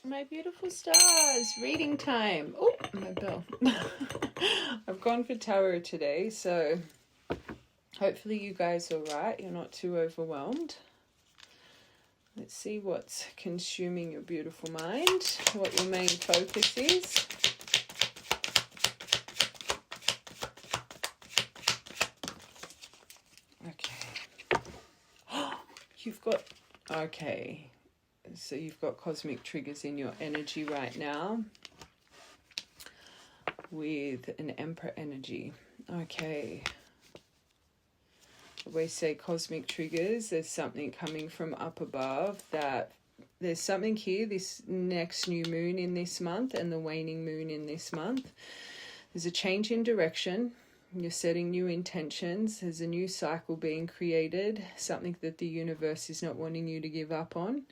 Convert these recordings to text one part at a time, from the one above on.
My beautiful stars, reading time. Oh, my bell. I've gone for tarot today, so hopefully you guys are right. You're not too overwhelmed. Let's see what's consuming your beautiful mind, what your main focus is. Okay. You've got, okay. So you've got cosmic triggers in your energy right now with an Emperor energy. Okay. We say cosmic triggers. There's something coming from up above, that there's something here, this next new moon in this month and the waning moon in this month. There's a change in direction. You're setting new intentions. There's a new cycle being created, something that the universe is not wanting you to give up on.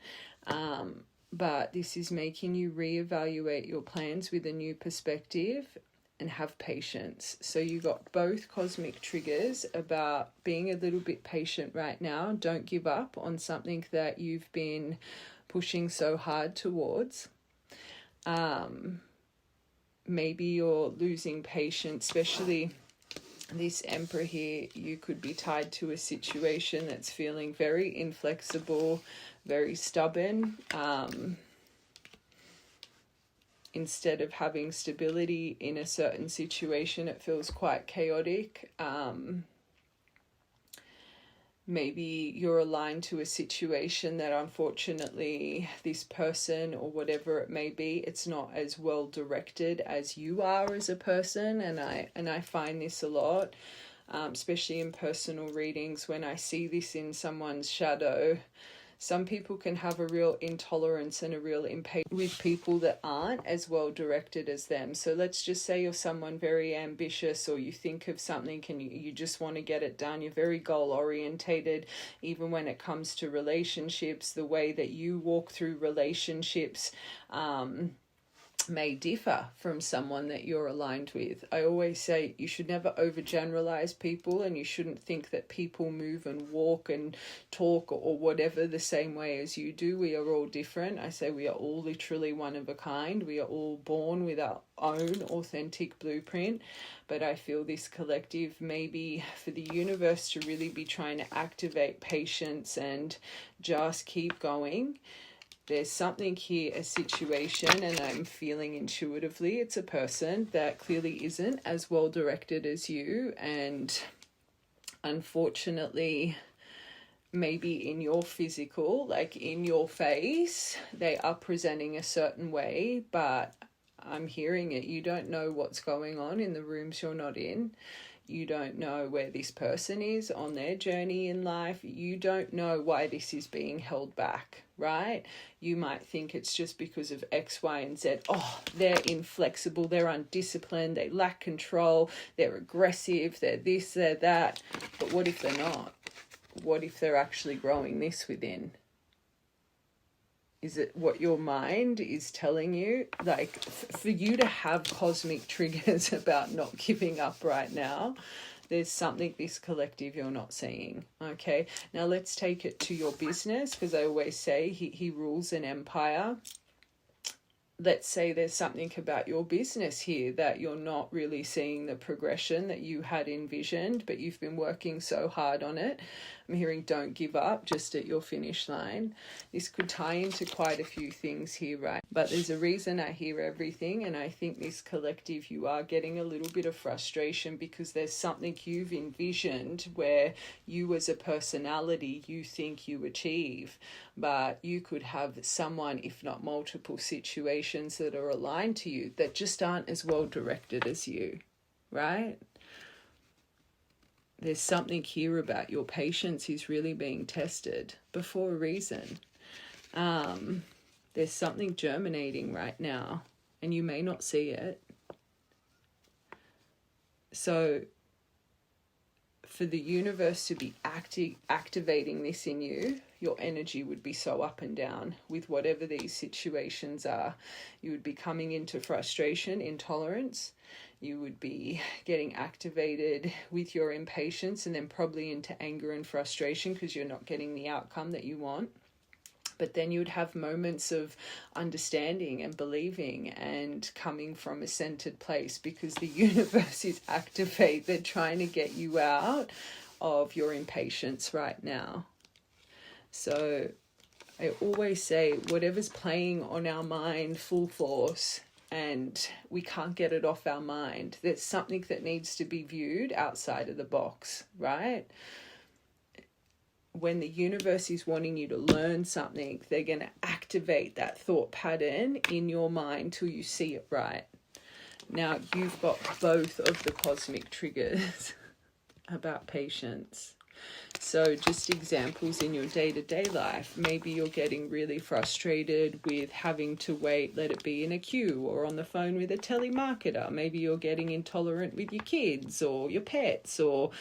But this is making you reevaluate your plans with a new perspective and have patience. So you got both cosmic triggers about being a little bit patient right now. Don't give up on something that you've been pushing so hard towards. Maybe you're losing patience, especially this Emperor here. You could be tied to a situation that's feeling very inflexible, very stubborn. Instead of having stability in a certain situation, it feels quite chaotic. Maybe you're aligned to a situation that unfortunately this person or whatever it may be, it's not as well directed as you are as a person. And I find this a lot, especially in personal readings, when I see this in someone's shadow. Some people can have a real intolerance and a real impatience with people that aren't as well directed as them. So let's just say you're someone very ambitious, or you think of something and you just want to get it done. You're very goal orientated, even when it comes to relationships. The way that you walk through relationships may differ from someone that you're aligned with. I always say you should never overgeneralize people, and you shouldn't think that people move and walk and talk or whatever the same way as you do. We are all different. I say we are all literally one of a kind. We are all born with our own authentic blueprint. But I feel this collective, maybe for the universe to really be trying to activate patience and just keep going. There's something here, a situation, and I'm feeling intuitively it's a person that clearly isn't as well directed as you, and unfortunately maybe in your physical, like in your face, they are presenting a certain way, but I'm hearing it. You don't know what's going on in the rooms you're not in. You don't know where this person is on their journey in life. You don't know why this is being held back, right? You might think it's just because of X, Y, and Z. Oh, they're inflexible, they're undisciplined, they lack control, they're aggressive, they're this, they're that. But what if they're not? What if they're actually growing this within? Is it what your mind is telling you? Like, for you to have cosmic triggers about not giving up right now, there's something this collective you're not seeing. Okay, now let's take it to your business, because I always say he rules an empire. Let's say there's something about your business here that you're not really seeing the progression that you had envisioned, but you've been working so hard on it. I'm hearing don't give up just at your finish line. This could tie into quite a few things here, right? But there's a reason I hear everything, and I think this collective, you are getting a little bit of frustration because there's something you've envisioned where you as a personality, you think you achieve, but you could have someone, if not multiple situations that are aligned to you that just aren't as well directed as you, right? There's something here about your patience is really being tested, but for a reason. There's something germinating right now, and you may not see it. So for the universe to be activating this in you, your energy would be so up and down with whatever these situations are. You would be coming into frustration, intolerance. You would be getting activated with your impatience, and then probably into anger and frustration because you're not getting the outcome that you want. But then you would have moments of understanding and believing and coming from a centered place, because the universe is activate. They're trying to get you out of your impatience right now. So I always say, whatever's playing on our mind full force and we can't get it off our mind, there's something that needs to be viewed outside of the box, right? When the universe is wanting you to learn something, they're going to activate that thought pattern in your mind till you see it right. Now, you've got both of the cosmic triggers about patience. So just examples in your day-to-day life. Maybe you're getting really frustrated with having to wait, let it be in a queue or on the phone with a telemarketer. Maybe you're getting intolerant with your kids or your pets, or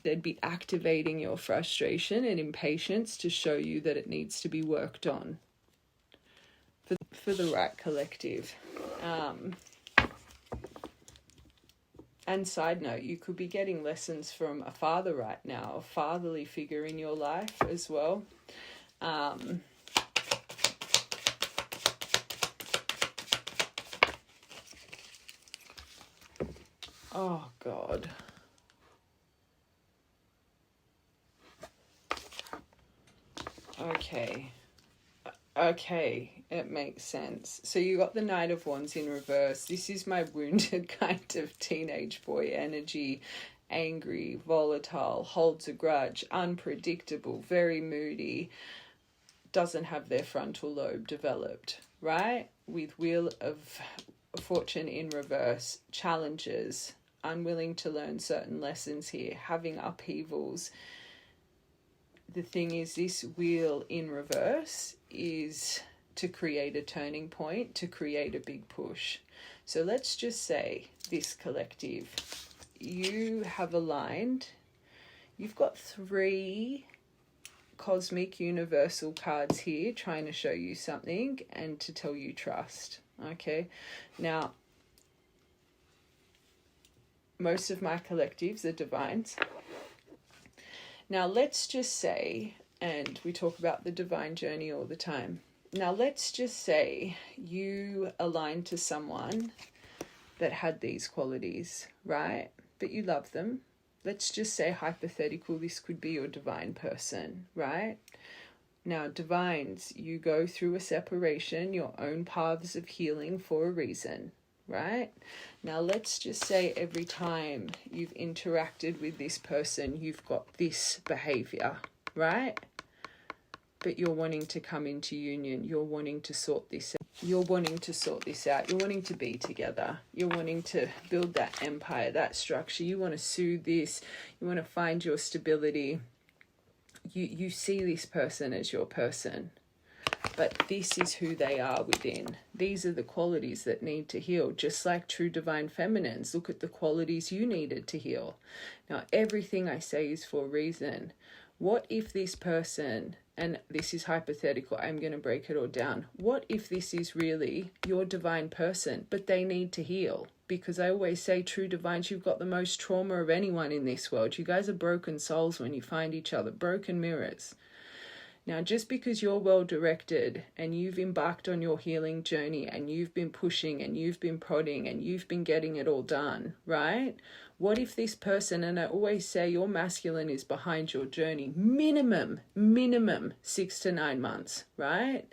they'd be activating your frustration and impatience to show you that it needs to be worked on for the right collective. And side note, you could be getting lessons from a father right now, a fatherly figure in your life as well. Oh, God. Okay, it makes sense. So you got the Knight of Wands in reverse. This is my wounded kind of teenage boy energy. Angry, volatile, holds a grudge, unpredictable, very moody, doesn't have their frontal lobe developed, right? With Wheel of Fortune in reverse, challenges, unwilling to learn certain lessons here, having upheavals. The thing is, this wheel in reverse is to create a turning point, to create a big push. So let's just say this collective, you have aligned, you've got 3 cosmic universal cards here trying to show you something and to tell you trust. Okay, now most of my collectives are divines. Now, let's just say, and we talk about the divine journey all the time. Now, let's just say you aligned to someone that had these qualities, right? But you love them. Let's just say, hypothetical, this could be your divine person, right? Now, divines, you go through a separation, your own paths of healing for a reason, right? Now, let's just say every time you've interacted with this person, you've got this behavior, right? But you're wanting to come into union. You're wanting to sort this out. You're wanting to sort this out. You're wanting to be together. You're wanting to build that empire, that structure. You want to soothe this. You want to find your stability. You see this person as your person. But this is who they are within. These are the qualities that need to heal. Just like true divine feminines, look at the qualities you needed to heal. Now, everything I say is for a reason. What if this person, and this is hypothetical, I'm going to break it all down. What if this is really your divine person, but they need to heal? Because I always say, true divines, you've got the most trauma of anyone in this world. You guys are broken souls when you find each other, broken mirrors. Now, just because you're well-directed and you've embarked on your healing journey and you've been pushing and you've been prodding and you've been getting it all done, right? What if this person, and I always say your masculine is behind your journey, minimum 6 to 9 months, right?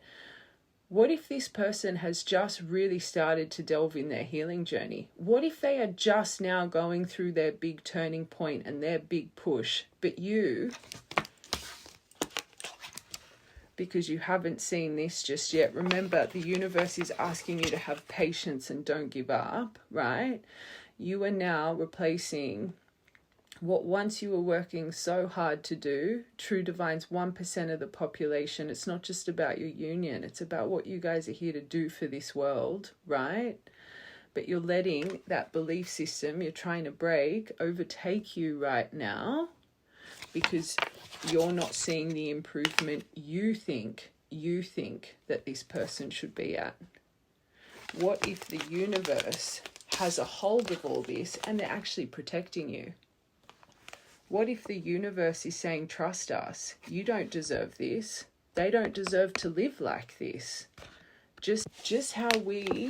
What if this person has just really started to delve in their healing journey? What if they are just now going through their big turning point and their big push, but you, because you haven't seen this just yet. Remember, the universe is asking you to have patience and don't give up, right? You are now replacing what once you were working so hard to do. True divines, 1% of the population. It's not just about your union. It's about what you guys are here to do for this world, right? But you're letting that belief system you're trying to break overtake you right now, because you're not seeing the improvement you think that this person should be at. What if the universe has a hold of all this and they're actually protecting you? What if the universe is saying, trust us, you don't deserve this. They don't deserve to live like this. Just how we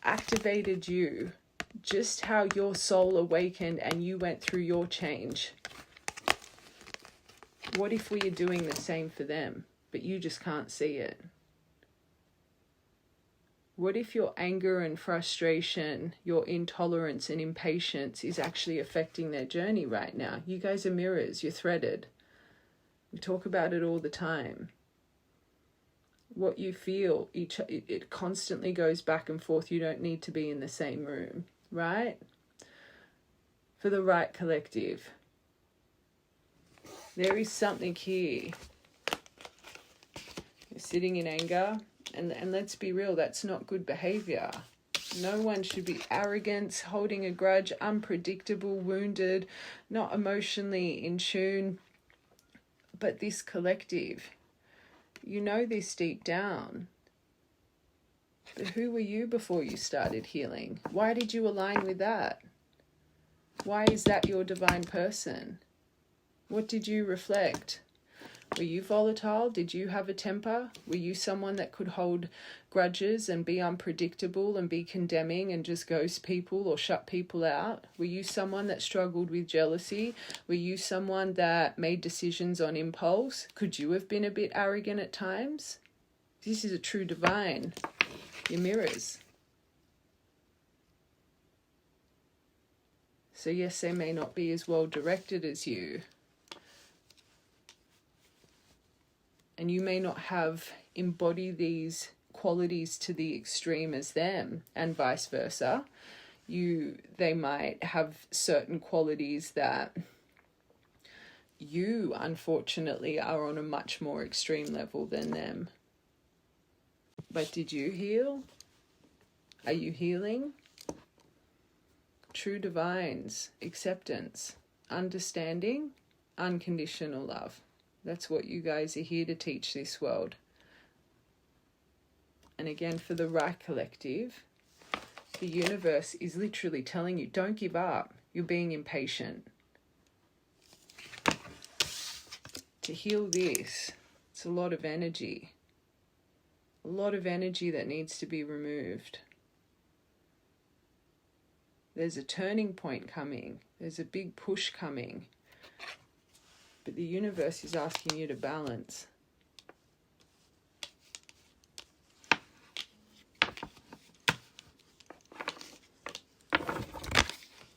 activated you, just how your soul awakened and you went through your change. What if we are doing the same for them, but you just can't see it? What if your anger and frustration, your intolerance and impatience is actually affecting their journey right now? You guys are mirrors, you're threaded. We talk about it all the time. What you feel, it constantly goes back and forth. You don't need to be in the same room, right? For the right collective. There is something here. You're sitting in anger. And let's be real, that's not good behavior. No one should be arrogant, holding a grudge, unpredictable, wounded, not emotionally in tune. But this collective, you know this deep down. But who were you before you started healing? Why did you align with that? Why is that your divine person? What did you reflect? Were you volatile? Did you have a temper? Were you someone that could hold grudges and be unpredictable and be condemning and just ghost people or shut people out? Were you someone that struggled with jealousy? Were you someone that made decisions on impulse? Could you have been a bit arrogant at times? This is a true divine. Your mirrors. So yes, they may not be as well directed as you. And you may not have embodied these qualities to the extreme as them, and vice versa. They might have certain qualities that you, unfortunately, are on a much more extreme level than them. But did you heal? Are you healing? True divines, acceptance, understanding, unconditional love. That's what you guys are here to teach this world. And again, for the right collective, the universe is literally telling you, don't give up. You're being impatient. To heal this, it's a lot of energy. A lot of energy that needs to be removed. There's a turning point coming. There's a big push coming. But the universe is asking you to balance.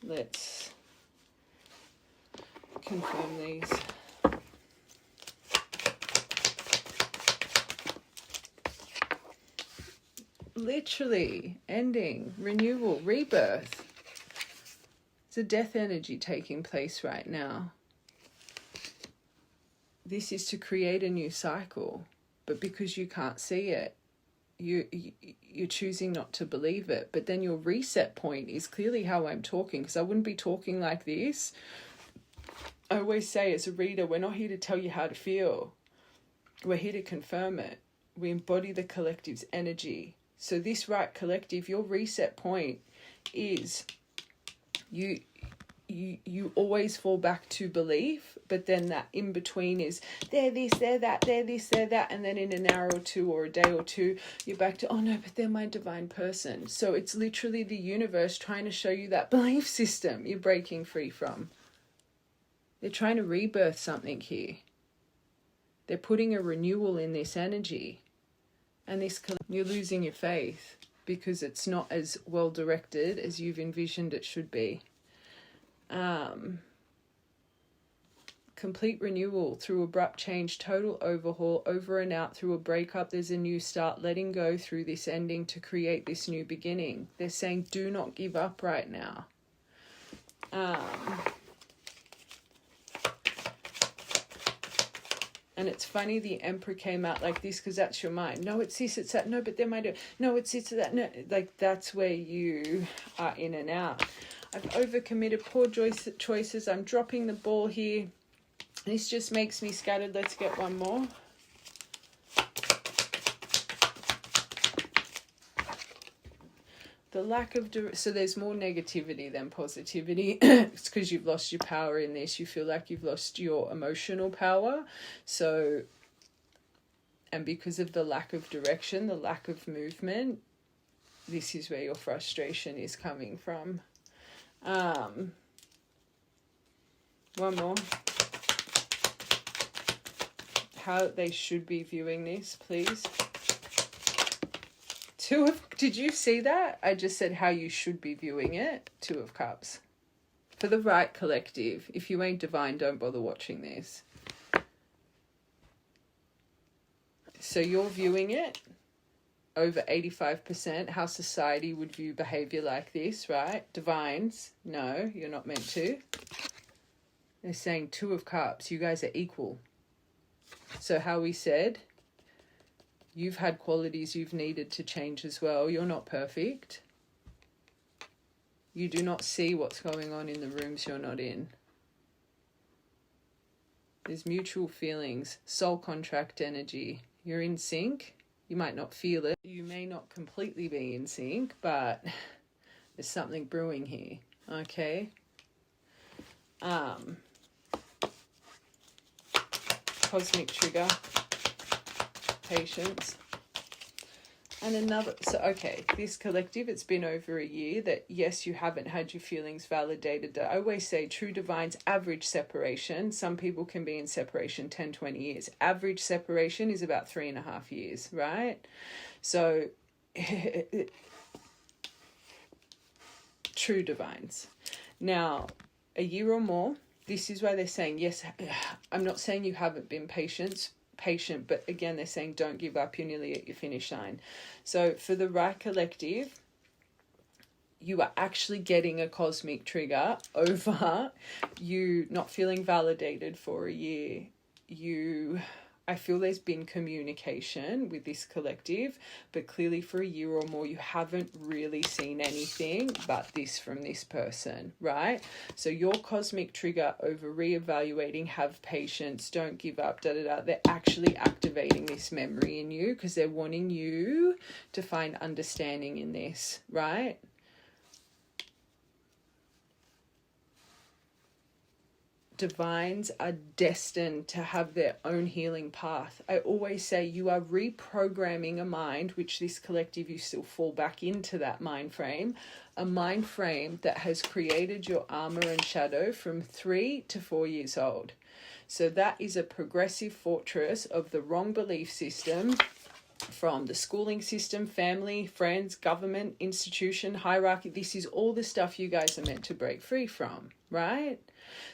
Let's confirm these. Literally, ending, renewal, rebirth. It's a death energy taking place right now. This is to create a new cycle, but because you can't see it, you're choosing not to believe it. But then your reset point is clearly how I'm talking, because I wouldn't be talking like this. I always say, as a reader, we're not here to tell you how to feel. We're here to confirm it. We embody the collective's energy. So this right collective, your reset point is you always fall back to belief, but then that in between is they're this, they're that, they're this, they're that, and then in an hour or two or a day or two, you're back to, oh no, but they're my divine person. So it's literally the universe trying to show you that belief system you're breaking free from. They're trying to rebirth something here. They're putting a renewal in this energy. And you're losing your faith because it's not as well directed as you've envisioned it should be. Complete renewal through abrupt change, total overhaul, over and out through a breakup. There's a new start, letting go through this ending to create this new beginning. They're saying, do not give up right now. And it's funny the Emperor came out like this because that's your mind. No, it's this, it's that. No, but they might do. No, it's this, that. No, like that's where you are in and out. I've overcommitted, poor choices. I'm dropping the ball here. This just makes me scattered. Let's get one more. The lack of... So there's more negativity than positivity. It's because you've lost your power in this. You feel like you've lost your emotional power. So And because of the lack of direction, the lack of movement, this is where your frustration is coming from. One more. How they should be viewing this, please. Did you see that? I just said how you should be viewing it. 2 of Cups. For the right collective. If you ain't divine, don't bother watching this. So you're viewing it over 85%, how society would view behavior like this, right? Divines, no, you're not meant to. They're saying 2 of Cups, you guys are equal. So how we said, you've had qualities you've needed to change as well. You're not perfect. You do not see what's going on in the rooms you're not in. There's mutual feelings, soul contract energy. You're in sync. You might not feel it. You may not completely be in sync, but there's something brewing here. Okay. Cosmic trigger. Patience. And another, so okay, this collective, it's been over a year that, yes, you haven't had your feelings validated. I always say true divines, average separation. Some people can be in separation 10, 20 years. Average separation is about 3.5 years, right? So, true divines. Now, a year or more, this is why they're saying, yes, I'm not saying you haven't been patient, but again, they're saying don't give up, you're nearly at your finish line. So for the right collective, you are actually getting a cosmic trigger over you not feeling validated for a year. I feel there's been communication with this collective, but clearly for a year or more, you haven't really seen anything but this from this person, right? So your cosmic trigger over reevaluating, have patience, don't give up, they're actually activating this memory in you because they're wanting you to find understanding in this, right? Divines are destined to have their own healing path. I always say you are reprogramming a mind, which this collective, you still fall back into that mind frame, a mind frame that has created your armor and shadow from 3 to 4 years old. So that is a progressive fortress of the wrong belief system from the schooling system, family, friends, government, institution, hierarchy. This is all the stuff you guys are meant to break free from, right?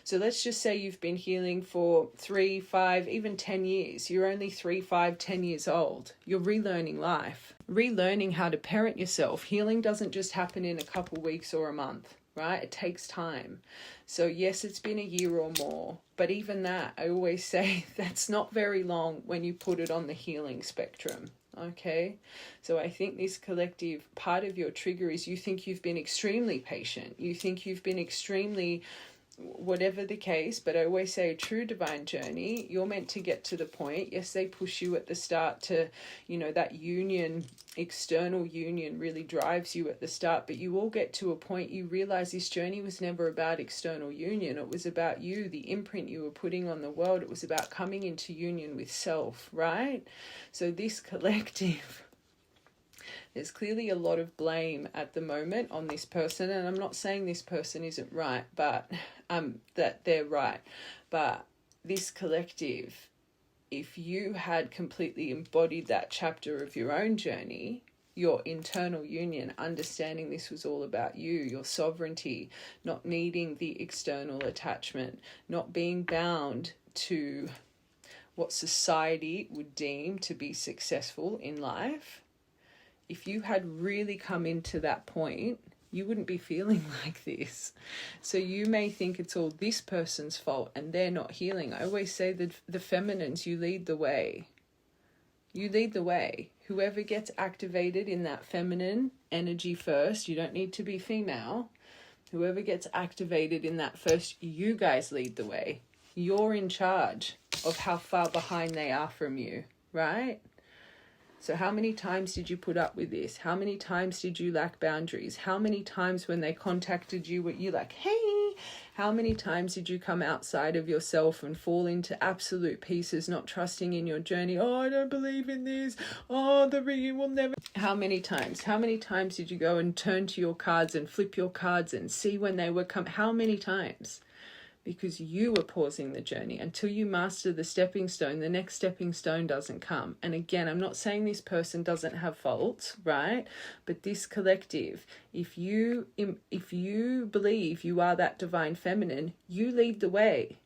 So let's just say you've been healing for 3, 5, even 10 years. You're only 3, 5, 10 years old. You're relearning life, relearning how to parent yourself. Healing doesn't just happen in a couple weeks or a month, right? It takes time. So yes, it's been a year or more, but even that, I always say that's not very long when you put it on the healing spectrum. Okay, so I think this collective, part of your trigger is you think you've been extremely patient. You think you've been extremely, whatever the case, but I always say a true divine journey, you're meant to get to the point. Yes, they push you at the start to, that union, external union really drives you at the start, but you all get to a point you realize this journey was never about external union. It was about you, the imprint you were putting on the world. It was about coming into union with self, right? So this collective, there's clearly a lot of blame at the moment on this person, and I'm not saying this person isn't right, but that they're right. But this collective, if you had completely embodied that chapter of your own journey, your internal union, understanding this was all about you, your sovereignty, not needing the external attachment, not being bound to what society would deem to be successful in life. If you had really come into that point, you wouldn't be feeling like this. So you may think it's all this person's fault and they're not healing. I always say that the feminines, you lead the way. You lead the way. Whoever gets activated in that feminine energy first, you don't need to be female. Whoever gets activated in that first, you guys lead the way. You're in charge of how far behind they are from you, right? So how many times did you put up with this? How many times did you lack boundaries? How many times when they contacted you were you like, hey, How many times did you come outside of yourself and fall into absolute pieces, not trusting in your journey? Oh, I don't believe in this. Oh, the reading will never... How many times? How many times did you go and turn to your cards and flip your cards and see when they were come? How many times? Because you were pausing the journey. Until you master the stepping stone, the next stepping stone doesn't come. And again, I'm not saying this person doesn't have faults, right? But this collective, if you believe you are that divine feminine, you lead the way.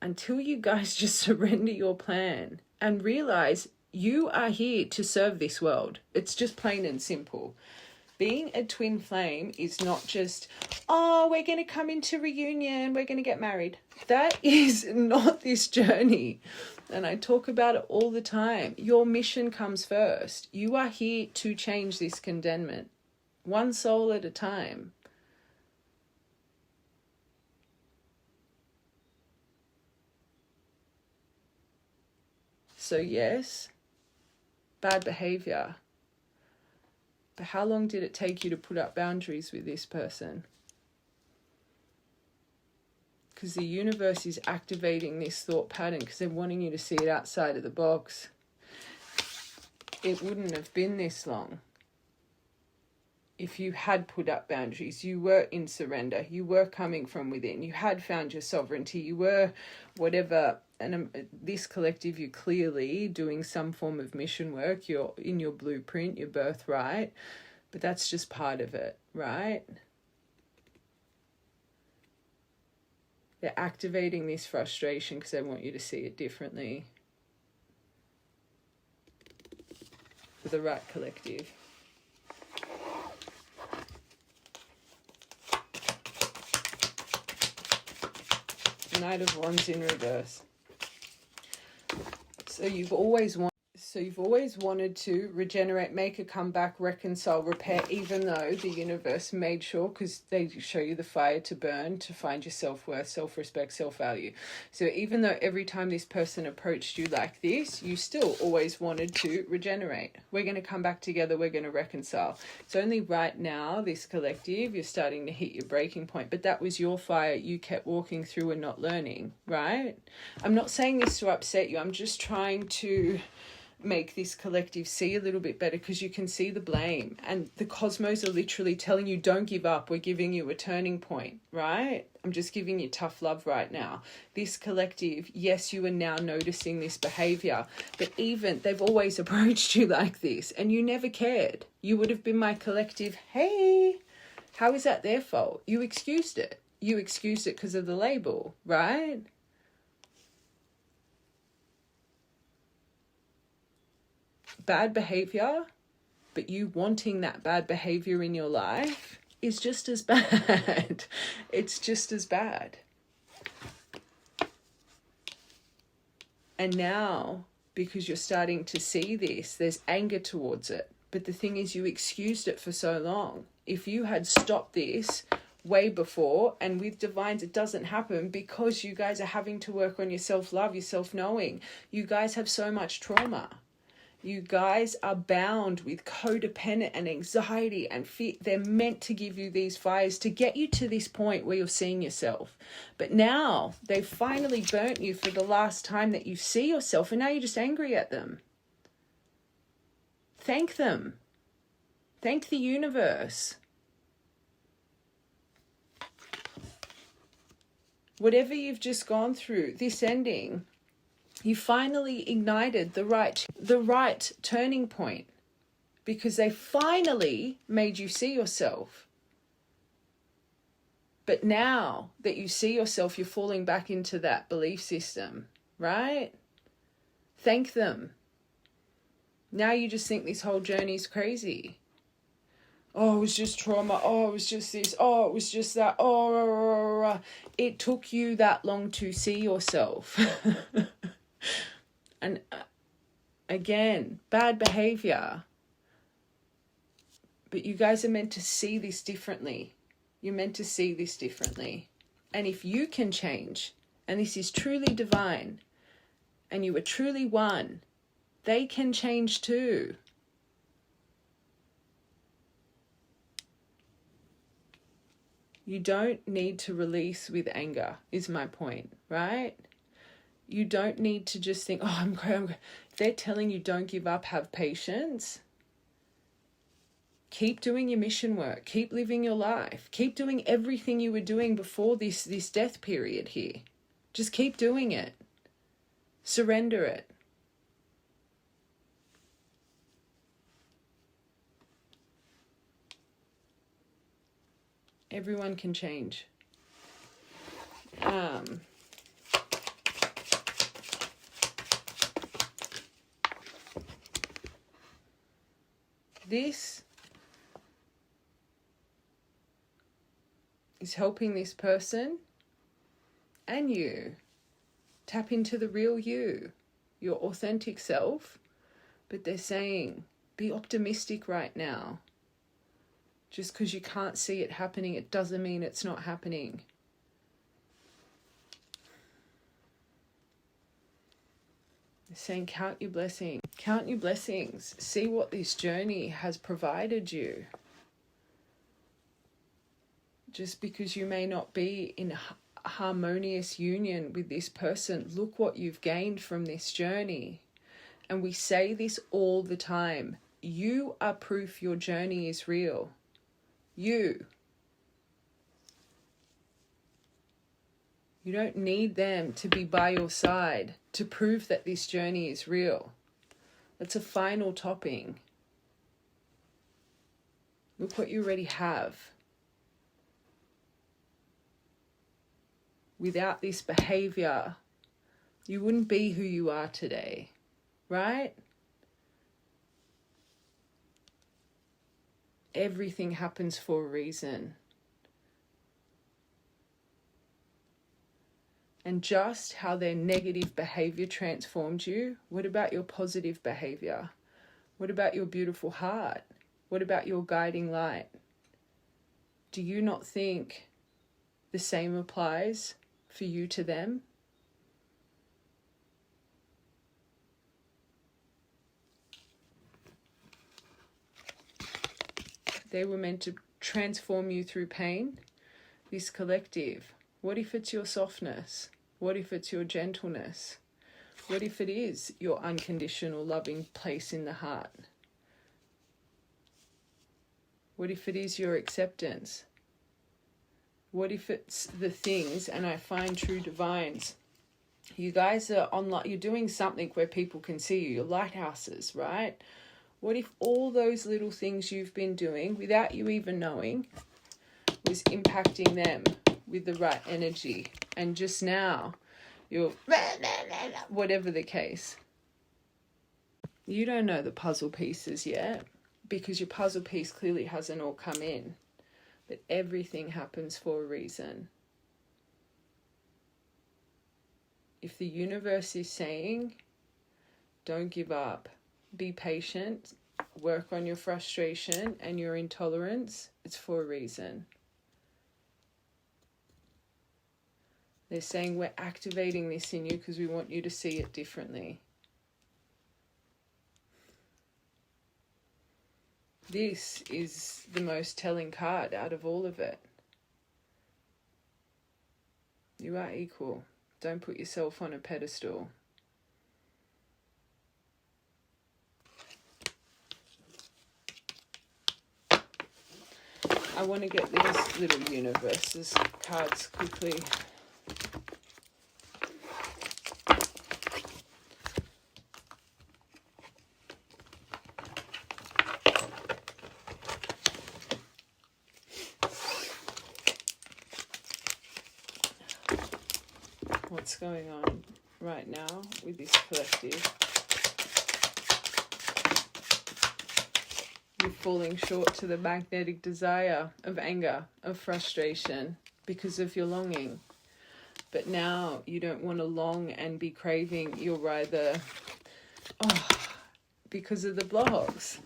Until you guys just surrender your plan and realize you are here to serve this world. It's just plain and simple. Being a twin flame is not just, oh, we're going to come into reunion, we're going to get married. That is not this journey. And I talk about it all the time. Your mission comes first. You are here to change this condemnment, one soul at a time. So yes, bad behavior. But how long did it take you to put up boundaries with this person? Because the universe is activating this thought pattern because they're wanting you to see it outside of the box. It wouldn't have been this long if you had put up boundaries. You were in surrender. You were coming from within. You had found your sovereignty. You were whatever. And this collective, you're clearly doing some form of mission work. You're in your blueprint, your birthright. But that's just part of it, right? They're activating this frustration because they want you to see it differently. For the right collective. Knight of Wands in reverse. So you've always wanted to regenerate, make a comeback, reconcile, repair, even though the universe made sure, because they show you the fire to burn, to find your self-worth, self-respect, self-value. So even though every time this person approached you like this, you still always wanted to regenerate. We're going to come back together. We're going to reconcile. It's only right now, this collective, you're starting to hit your breaking point. But that was your fire you kept walking through and not learning, right? I'm not saying this to upset you. I'm just trying to make this collective see a little bit better, because you can see the blame, and the cosmos are literally telling you don't give up. We're giving you a turning point, right? I'm just giving you tough love right now. This collective, yes, you are now noticing this behavior, but even they've always approached you like this and you never cared. You would have been my collective, hey, how is that their fault? You excused it. You excused it because of the label, right? Bad behavior, but you wanting that bad behavior in your life is just as bad. It's just as bad. And now, because you're starting to see this, there's anger towards it. But the thing is, you excused it for so long. If you had stopped this way before, and with divines, it doesn't happen because you guys are having to work on your self-love, your self-knowing. You guys have so much trauma. You guys are bound with codependent and anxiety and fear. They're meant to give you these fires to get you to this point where you're seeing yourself. But now they've finally burnt you for the last time that you see yourself, and now you're just angry at them. Thank them. Thank the universe. Whatever you've just gone through, this ending, you finally ignited the right turning point, because they finally made you see yourself. But now that you see yourself, you're falling back into that belief system, right? Thank them. Now you just think this whole journey is crazy. Oh, it was just trauma. Oh, it was just this. Oh, it was just that. Oh, it took you that long to see yourself. And again, bad behavior. But you guys are meant to see this differently. You're meant to see this differently. And if you can change, and this is truly divine, and you are truly one, they can change too. You don't need to release with anger, is my point, right? You don't need to just think, oh, I'm great. If they're telling you don't give up, have patience, keep doing your mission work. Keep living your life. Keep doing everything you were doing before this death period here. Just keep doing it. Surrender it. Everyone can change. This is helping this person and you tap into the real you, your authentic self. But they're saying, be optimistic right now. Just because you can't see it happening, it doesn't mean it's not happening. They're saying, count your blessings. Count your blessings. See what this journey has provided you. Just because you may not be in a harmonious union with this person, look what you've gained from this journey. And we say this all the time. You are proof your journey is real. You don't need them to be by your side to prove that this journey is real. That's a final topping. Look what you already have. Without this behavior, you wouldn't be who you are today, right? Everything happens for a reason. And just how their negative behavior transformed you, what about your positive behavior? What about your beautiful heart? What about your guiding light? Do you not think the same applies for you to them? They were meant to transform you through pain. This collective. What if it's your softness? What if it's your gentleness? What if it is your unconditional loving place in the heart? What if it is your acceptance? What if it's the things, and I find true divines, you guys are online, you're doing something where people can see you, your lighthouses, right? What if all those little things you've been doing without you even knowing was impacting them with the right energy, and just now you're whatever the case. You don't know the puzzle pieces yet because your puzzle piece clearly hasn't all come in, but everything happens for a reason. If the universe is saying, don't give up, be patient, work on your frustration and your intolerance, it's for a reason. They're saying we're activating this in you because we want you to see it differently. This is the most telling card out of all of it. You are equal. Don't put yourself on a pedestal. I want to get these little universes cards quickly. What's going on right now with this collective? You're falling short to the magnetic desire of anger, of frustration because of your longing. But now you don't want to long and be craving. You're rather, because of the blocks,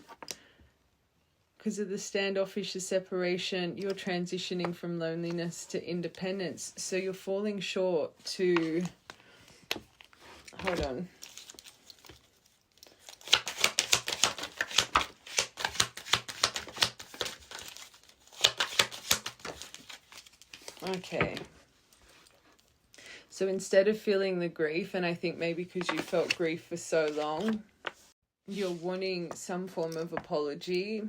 because of the standoffish separation, you're transitioning from loneliness to independence. So you're falling short to, hold on. Okay. So instead of feeling the grief, and I think maybe because you felt grief for so long, you're wanting some form of apology.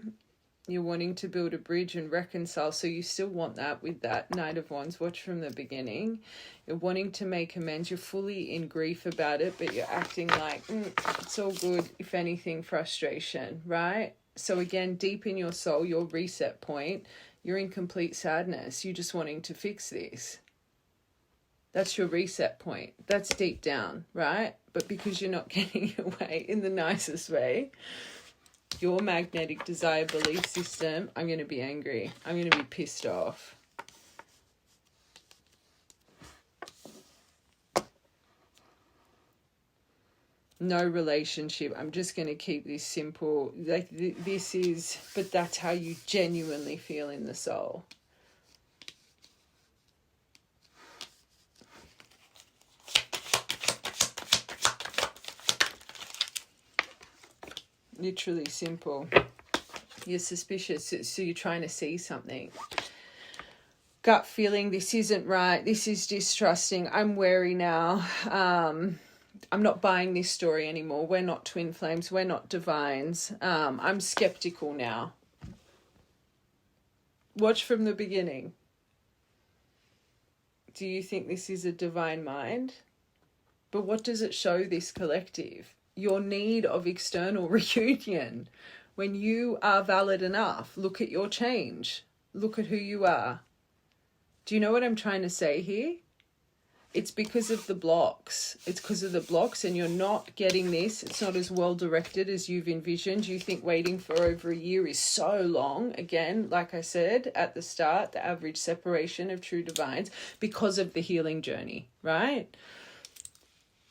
You're wanting to build a bridge and reconcile. So you still want that with that Knight of Wands. Watch from the beginning. You're wanting to make amends. You're fully in grief about it, but you're acting like, it's all good. If anything, frustration, right? So again, deep in your soul, your reset point, you're in complete sadness. You're just wanting to fix this. That's your reset point. That's deep down, right? But because you're not getting your way in the nicest way, your magnetic desire belief system, I'm going to be angry. I'm going to be pissed off. No relationship. I'm just going to keep this simple. Like this is, but that's how you genuinely feel in the soul. Literally simple. You're suspicious, so you're trying to see something. Gut feeling, this isn't right. This is distrusting. I'm wary now. I'm not buying this story anymore. We're not twin flames. We're not divines. I'm skeptical now. Watch from the beginning. Do you think this is a divine mind? But what does it show this collective? Your need of external reunion. When you are valid enough, look at your change. Look at who you are. Do you know what I'm trying to say here? It's because of the blocks. It's because of the blocks, and you're not getting this. It's not as well directed as you've envisioned. You think waiting for over a year is so long. Again, like I said at the start, the average separation of true divines because of the healing journey, right?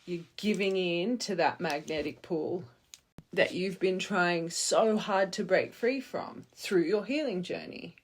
You're giving in to that magnetic pull that you've been trying so hard to break free from through your healing journey.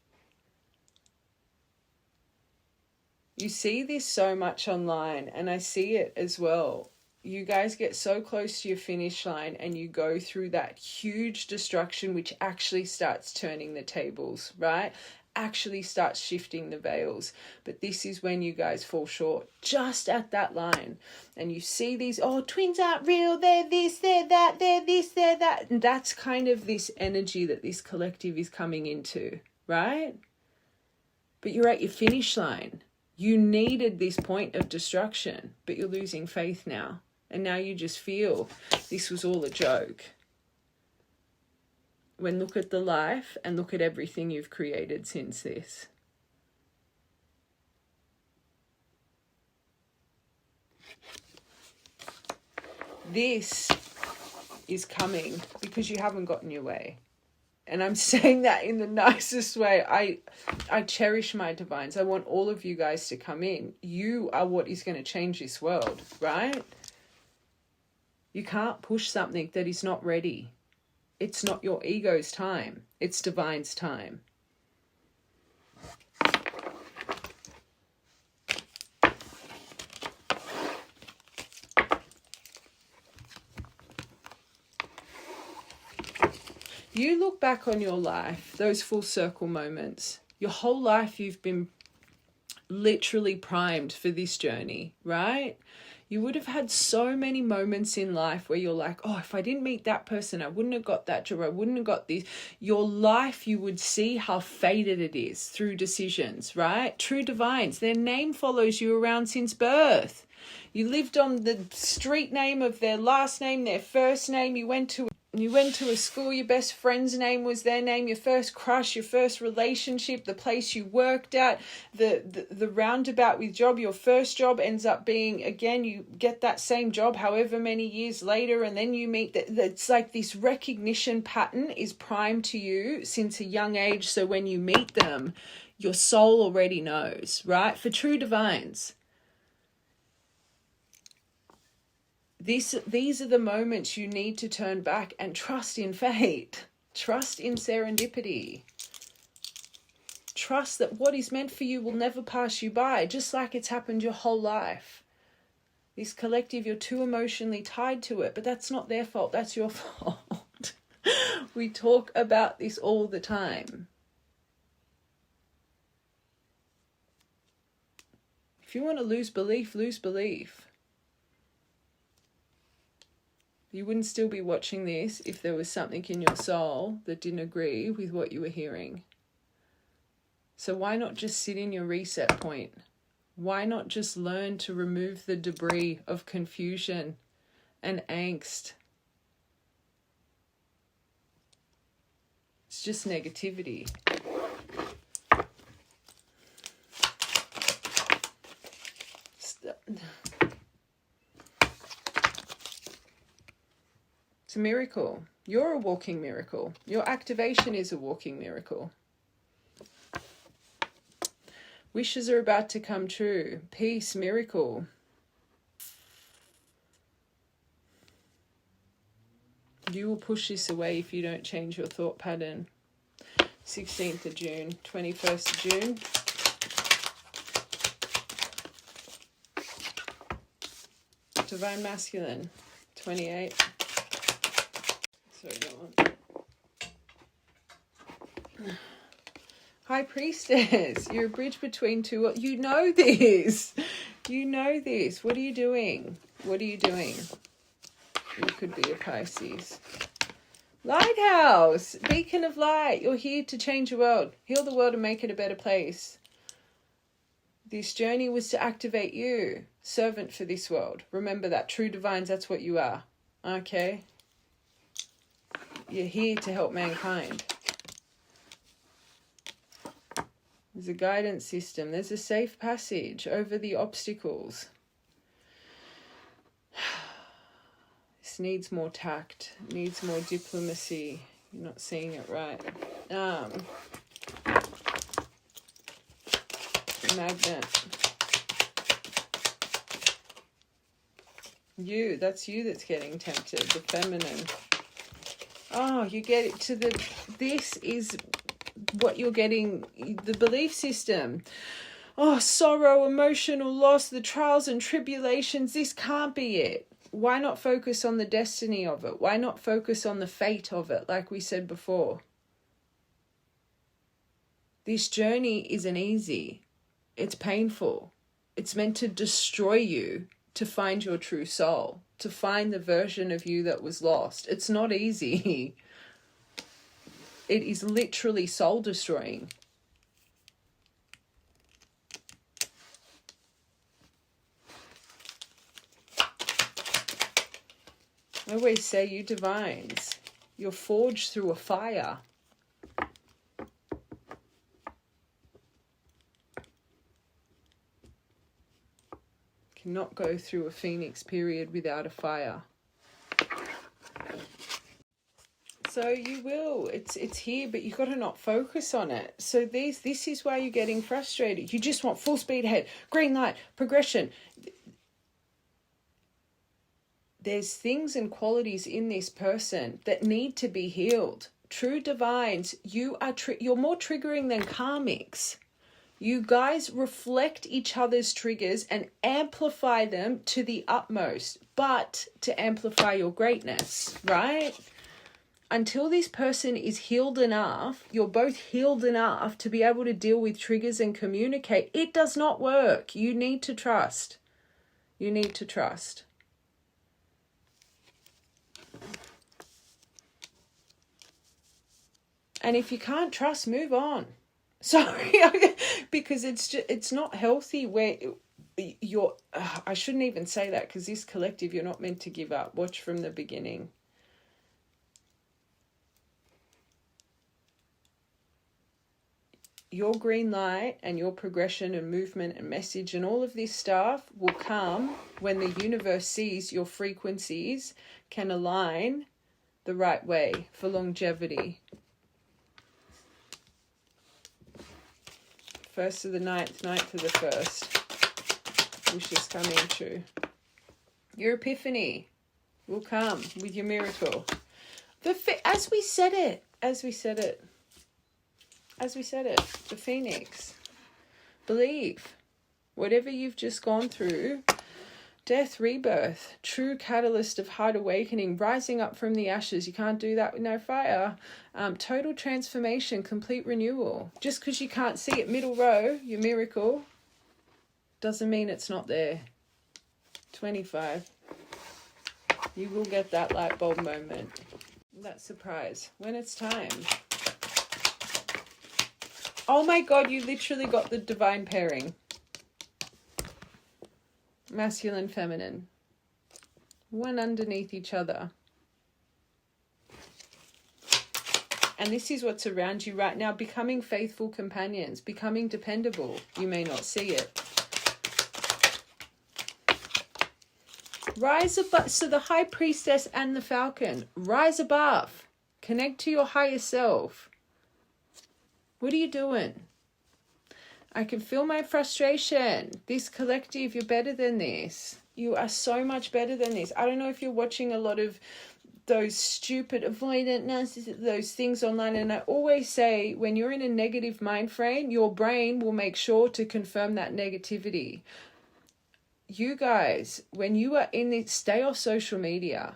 You see this so much online, and I see it as well. You guys get so close to your finish line and you go through that huge destruction, which actually starts turning the tables, right? Actually starts shifting the veils. But this is when you guys fall short, just at that line. And you see these, oh, twins aren't real, they're this, they're that, they're this, they're that. And that's kind of this energy that this collective is coming into, right? But you're at your finish line. You needed this point of destruction, but you're losing faith now. And now you just feel this was all a joke. When look at the life and look at everything you've created since this. This is coming because you haven't gotten your way. And I'm saying that in the nicest way. I cherish my divines. I want all of you guys to come in. You are what is going to change this world, right? You can't push something that is not ready. It's not your ego's time. It's divine's time. You look back on your life, those full circle moments, your whole life you've been literally primed for this journey, right? You would have had so many moments in life where you're like, oh, if I didn't meet that person, I wouldn't have got that job, I wouldn't have got this. Your life, you would see how fated it is through decisions, right? True divines, their name follows you around since birth. You lived on the street name of their last name, their first name. You went to a school, your best friend's name was their name, your first crush, your first relationship, the place you worked at, the roundabout with job, your first job ends up being, again, you get that same job however many years later, and then you meet, it's like this recognition pattern is primed to you since a young age, so when you meet them, your soul already knows, right? For true divines. These are the moments you need to turn back and trust in fate. Trust in serendipity. Trust that what is meant for you will never pass you by, just like it's happened your whole life. This collective, you're too emotionally tied to it, but that's not their fault, that's your fault. We talk about this all the time. If you want to lose belief, lose belief. You wouldn't still be watching this if there was something in your soul that didn't agree with what you were hearing. So why not just sit in your reset point? Why not just learn to remove the debris of confusion and angst? It's just negativity. It's a miracle. You're a walking miracle. Your activation is a walking miracle. Wishes are about to come true. Peace, miracle. You will push this away if you don't change your thought pattern. 16th of June, 21st of June. Divine Masculine, 28. Sorry, go on. High Priestess, you're a bridge between two. You know this. You know this. What are you doing? What are you doing? You could be a Pisces. Lighthouse, beacon of light. You're here to change the world. Heal the world and make it a better place. This journey was to activate you. Servant for this world. Remember that. True divines, that's what you are. Okay? You're here to help mankind. There's a guidance system. There's a safe passage over the obstacles. This needs more tact. Needs more diplomacy. You're not seeing it right. Magnet. You. That's you that's getting tempted. The feminine. Oh, you get it to the... This is... what you're getting, the belief system. Oh, sorrow, emotional loss, the trials and tribulations. This can't be it. Why not focus on the destiny of it? Why not focus on the fate of it, like we said before? This journey isn't easy. It's painful. It's meant to destroy you to find your true soul, to find the version of you that was lost. It's not easy. It is literally soul destroying. I always say, you divines, you're forged through a fire. Cannot go through a phoenix period without a fire. So you will. It's here, but you've got to not focus on it. So this is why you're getting frustrated. You just want full speed ahead, green light, progression. There's things and qualities in this person that need to be healed. True divines, you're more triggering than karmics. You guys reflect each other's triggers and amplify them to the utmost, but to amplify your greatness, right? Until this person is healed enough, you're both healed enough to be able to deal with triggers and communicate. It does not work. You need to trust. You need to trust. And if you can't trust, move on. Sorry, because it's not healthy where you're... I shouldn't even say that, because this collective, you're not meant to give up. Watch from the beginning. Your green light and your progression and movement and message and all of this stuff will come when the universe sees your frequencies can align the right way for longevity. 1st of the 9th, 9th of the 1st. Wishes coming true. Your epiphany will come with your miracle. As we said it, the phoenix. Believe. Whatever you've just gone through, death, rebirth, true catalyst of heart awakening, rising up from the ashes. You can't do that with no fire. Total transformation, complete renewal. Just because you can't see it, middle row, your miracle, doesn't mean it's not there. 25. You will get that light bulb moment, that surprise, when it's time. Oh my God, you literally got the divine pairing. Masculine, feminine. One underneath each other. And this is what's around you right now. Becoming faithful companions. Becoming dependable. You may not see it. Rise above. So the High Priestess and the Falcon. Rise above. Connect to your higher self. What are you doing? I can feel my frustration. This collective, you're better than this. You are so much better than this. I don't know if you're watching a lot of those stupid avoidant narcissist, those things online. And I always say, when you're in a negative mind frame, your brain will make sure to confirm that negativity. You guys, when you are in it, stay off social media.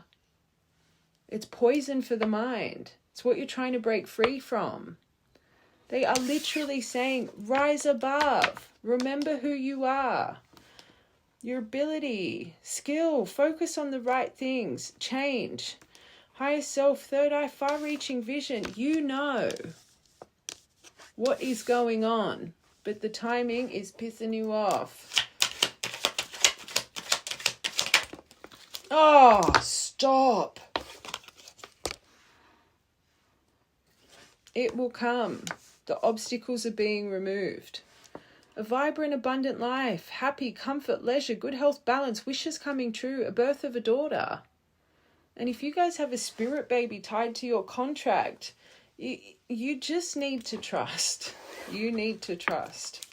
It's poison for the mind. It's what you're trying to break free from. They are literally saying, rise above. Remember who you are. Your ability, skill, focus on the right things, change. Higher self, third eye, far-reaching vision. You know what is going on, but the timing is pissing you off. Oh, stop. It will come. The obstacles are being removed. A vibrant, abundant life, happy, comfort, leisure, good health, balance, wishes coming true, a birth of a daughter. And if you guys have a spirit baby tied to your contract, you just need to trust. You need to trust.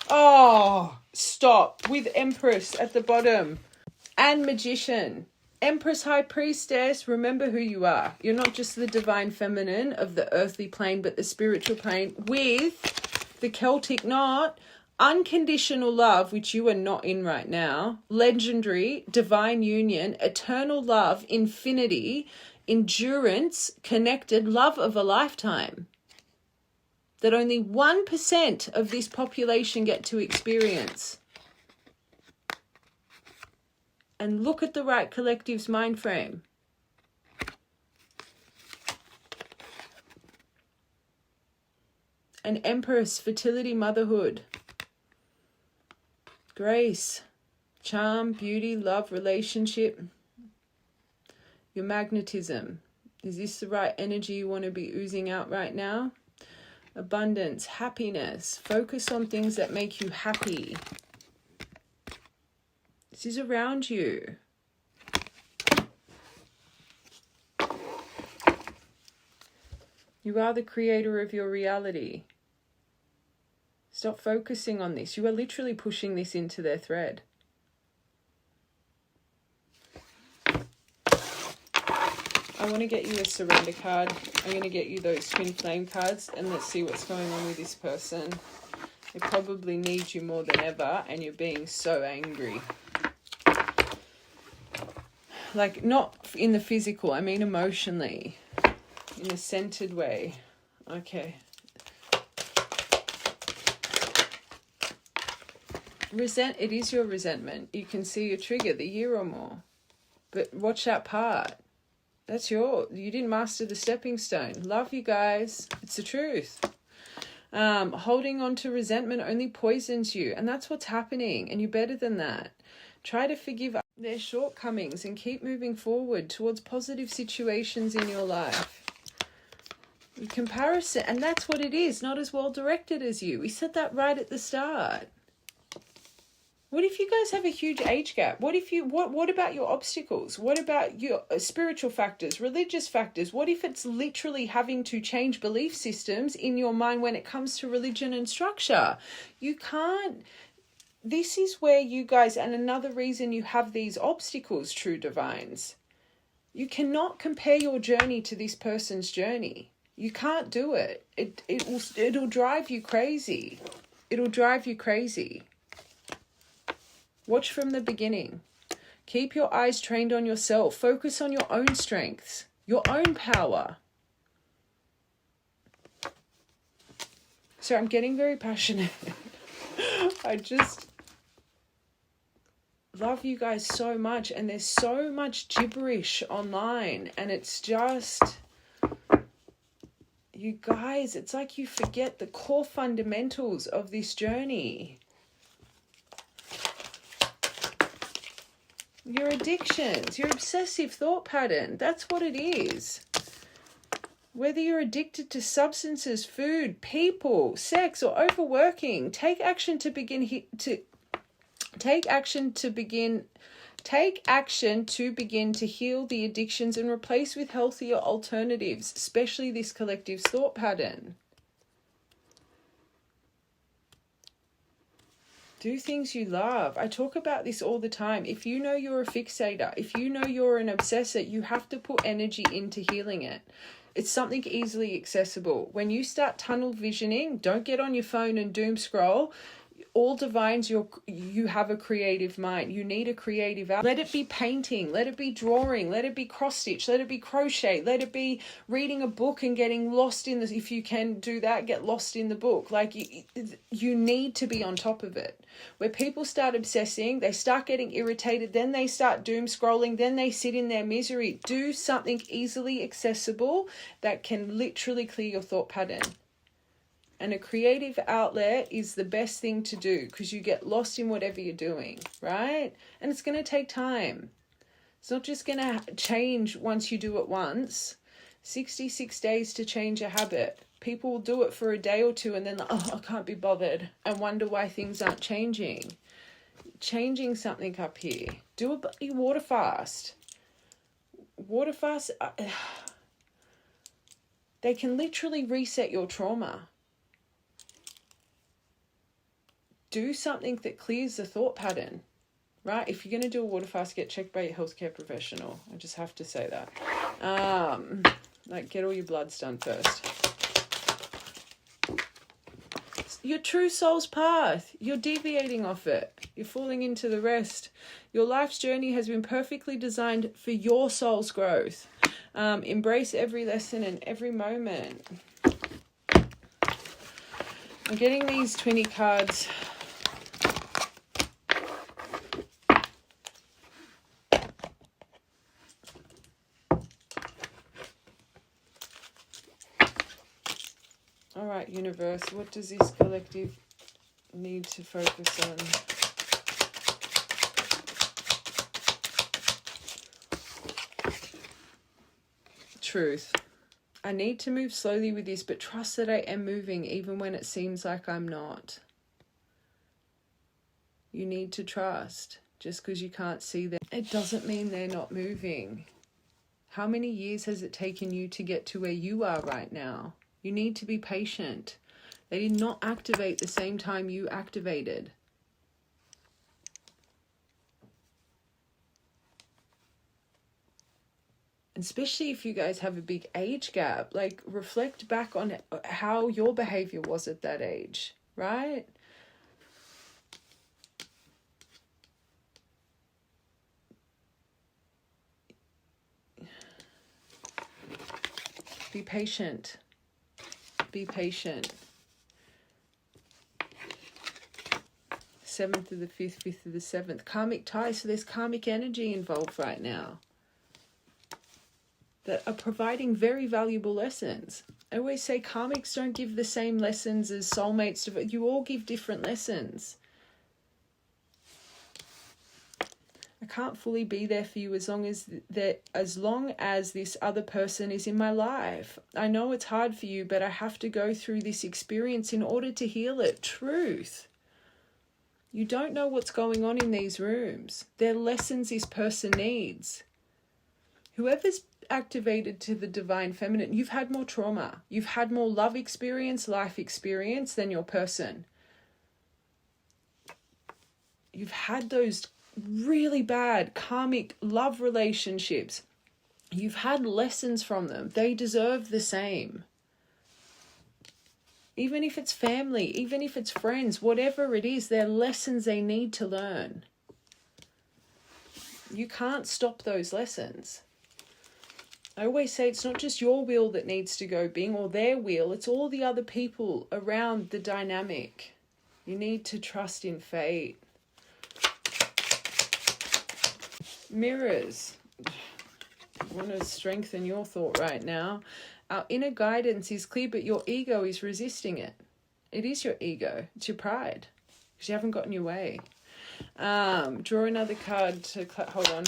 Oh, stop. With Empress at the bottom. And Magician. Empress, High Priestess, remember who you are. You're not just the divine feminine of the earthly plane, but the spiritual plane with the Celtic knot, unconditional love, which you are not in right now, legendary, divine union, eternal love, infinity, endurance, connected, love of a lifetime. That only 1% of this population get to experience. And look at the right collective's mind frame. An Empress, fertility, motherhood. Grace, charm, beauty, love, relationship. Your magnetism. Is this the right energy you want to be oozing out right now? Abundance, happiness. Focus on things that make you happy. This is around you. You are the creator of your reality. Stop focusing on this. You are literally pushing this into their thread. I want to get you a surrender card. I'm going to get you those twin flame cards and let's see what's going on with this person. They probably need you more than ever and you're being so angry. Like, not in the physical, I mean emotionally. In a centered way. Okay. It is your resentment. You can see your trigger, the year or more. But watch that part. That's you didn't master the stepping stone. Love you guys. It's the truth. Holding on to resentment only poisons you. And that's what's happening. And you're better than that. Try to forgive their shortcomings and keep moving forward towards positive situations in your life. Comparison, and that's what it is, not as well directed as you. We said that right at the start. What if you guys have a huge age gap? What about your obstacles? What about your spiritual factors, religious factors? What if it's literally having to change belief systems in your mind when it comes to religion and structure? You can't. This is where you guys, and another reason you have these obstacles, true divines. You cannot compare your journey to this person's journey. You can't do it. It'll drive you crazy. It'll drive you crazy. Watch from the beginning. Keep your eyes trained on yourself. Focus on your own strengths, your own power. So I'm getting very passionate. I just love you guys so much, and there's so much gibberish online, and it's just, you guys, it's like you forget the core fundamentals of this journey. Your addictions, your obsessive thought pattern, that's what it is. Whether you're addicted to substances, food, people, sex, or overworking, take action to begin to heal the addictions and replace with healthier alternatives, especially this collective thought pattern. Do things you love. I talk about this all the time. If you know you're a fixator, if you know you're an obsessor, you have to put energy into healing it. It's something easily accessible. When you start tunnel visioning, don't get on your phone and doom scroll. All divines, you have a creative mind. You need a creative outlet. Let it be painting, let it be drawing, let it be cross stitch, let it be crochet, let it be reading a book and getting lost in the, if you can do that, get lost in the book. Like you need to be on top of it. Where people start obsessing, they start getting irritated, then they start doom scrolling, then they sit in their misery. Do something easily accessible that can literally clear your thought pattern. And a creative outlet is the best thing to do, because you get lost in whatever you're doing, right? And it's going to take time. It's not just going to change once you do it once. 66 days to change a habit. People will do it for a day or two and then, oh, I can't be bothered, and wonder why things aren't changing. Changing something up here. Do a bloody water fast. Water fast, they can literally reset your trauma. Do something that clears the thought pattern, right? If you're going to do a water fast, get checked by your healthcare professional. I just have to say that. Like, get all your bloods done first. Your true soul's path. You're deviating off it. You're falling into the rest. Your life's journey has been perfectly designed for your soul's growth. Embrace every lesson and every moment. I'm getting these 20 cards. All right, universe, what does this collective need to focus on? Truth. I need to move slowly with this, but trust that I am moving even when it seems like I'm not. You need to trust. Just because you can't see them, it doesn't mean they're not moving. How many years has it taken you to get to where you are right now? You need to be patient. They did not activate the same time you activated. Especially if you guys have a big age gap, like reflect back on how your behavior was at that age, right? Be patient. Be patient. 7th of the 5th, 5th of the 7th. Karmic tie, so there's karmic energy involved right now that are providing very valuable lessons. I always say karmics don't give the same lessons as soulmates. You all give different lessons. I can't fully be there for you as long as this other person is in my life. I know it's hard for you, but I have to go through this experience in order to heal it. Truth. You don't know what's going on in these rooms. They're lessons this person needs. Whoever's activated to the divine feminine, you've had more trauma. You've had more love experience, life experience than your person. You've had those really bad karmic love relationships. You've had lessons from them. They deserve the same. Even if it's family, even if it's friends, whatever it is, they're lessons they need to learn. You can't stop those lessons. I always say it's not just your wheel that needs to go bing or their wheel. It's all the other people around the dynamic. You need to trust in fate. Mirrors. I want to strengthen your thought right now. Our inner guidance is clear, but your ego is resisting it. It is your ego. It's your pride. Because you haven't gotten your way. Draw another card to... Hold on.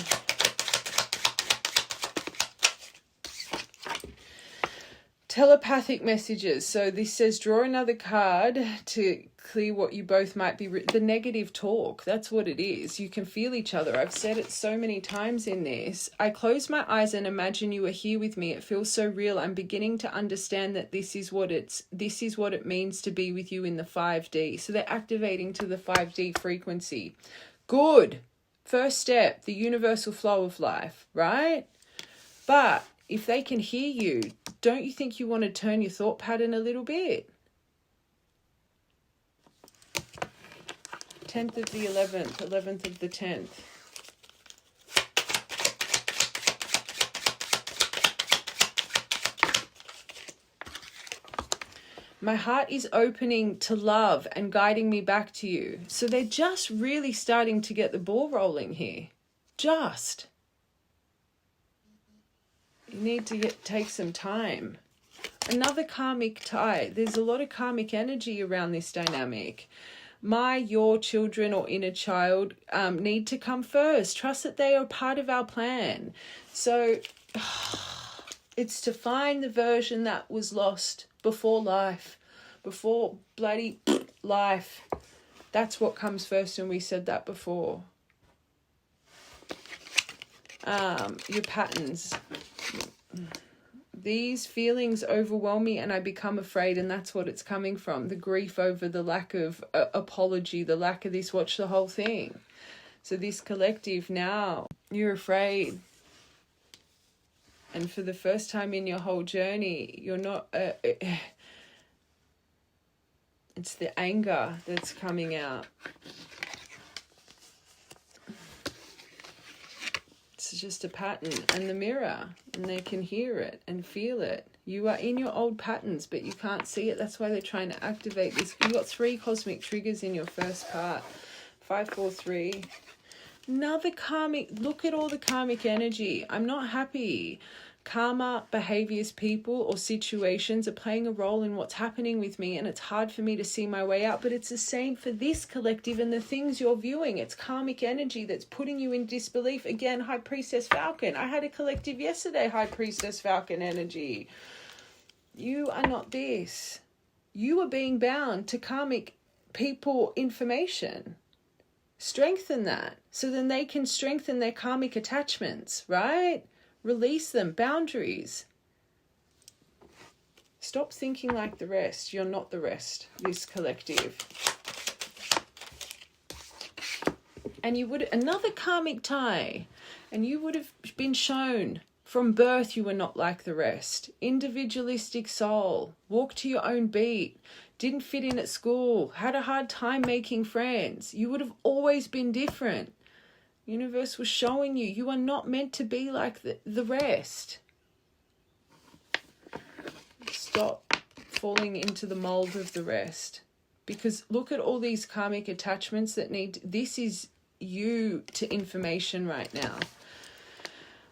Telepathic messages. So this says draw another card to clear what you both might be... The negative talk. That's what it is. You can feel each other. I've said it so many times in this. I close my eyes and imagine you are here with me. It feels so real. I'm beginning to understand that this is what it means to be with you in the 5D. So they're activating to the 5D frequency. Good. First step, the universal flow of life, right? But if they can hear you, don't you think you want to turn your thought pattern a little bit? 10th of the 11th, 11th of the 10th. My heart is opening to love and guiding me back to you. So they're just really starting to get the ball rolling here. Just. You need to take some time. Another karmic tie. There's a lot of karmic energy around this dynamic. Your children or inner child need to come first. Trust that they are part of our plan. So it's to find the version that was lost before life, before bloody life. That's what comes first, and we said that before. Your patterns. These feelings overwhelm me and I become afraid, and that's what it's coming from. The grief over the lack of apology, the lack of this, watch the whole thing. So this collective now, you're afraid. And for the first time in your whole journey, you're not... it's the anger that's coming out. It's just a pattern and the mirror, and they can hear it and feel it. You are in your old patterns, but you can't see it. That's why they're trying to activate this. You got 3 cosmic triggers in your first part. 5, 4, 3. Another karmic. Look at all the karmic energy. I'm not happy. Karma, behaviors, people or situations are playing a role in what's happening with me, and it's hard for me to see my way out. But it's the same for this collective and the things you're viewing. It's karmic energy that's putting you in disbelief. Again, High Priestess Falcon. I had a collective yesterday, High Priestess Falcon energy. You are not this. You are being bound to karmic people information. Strengthen that so then they can strengthen their karmic attachments, right? Release them. Boundaries. Stop thinking like the rest. You're not the rest, this collective. And you would... Another karmic tie. And you would have been shown from birth you were not like the rest. Individualistic soul. Walk to your own beat. Didn't fit in at school. Had a hard time making friends. You would have always been different. Universe was showing you, you are not meant to be like the rest. Stop falling into the mold of the rest. Because look at all these karmic attachments that need... This is you to information right now.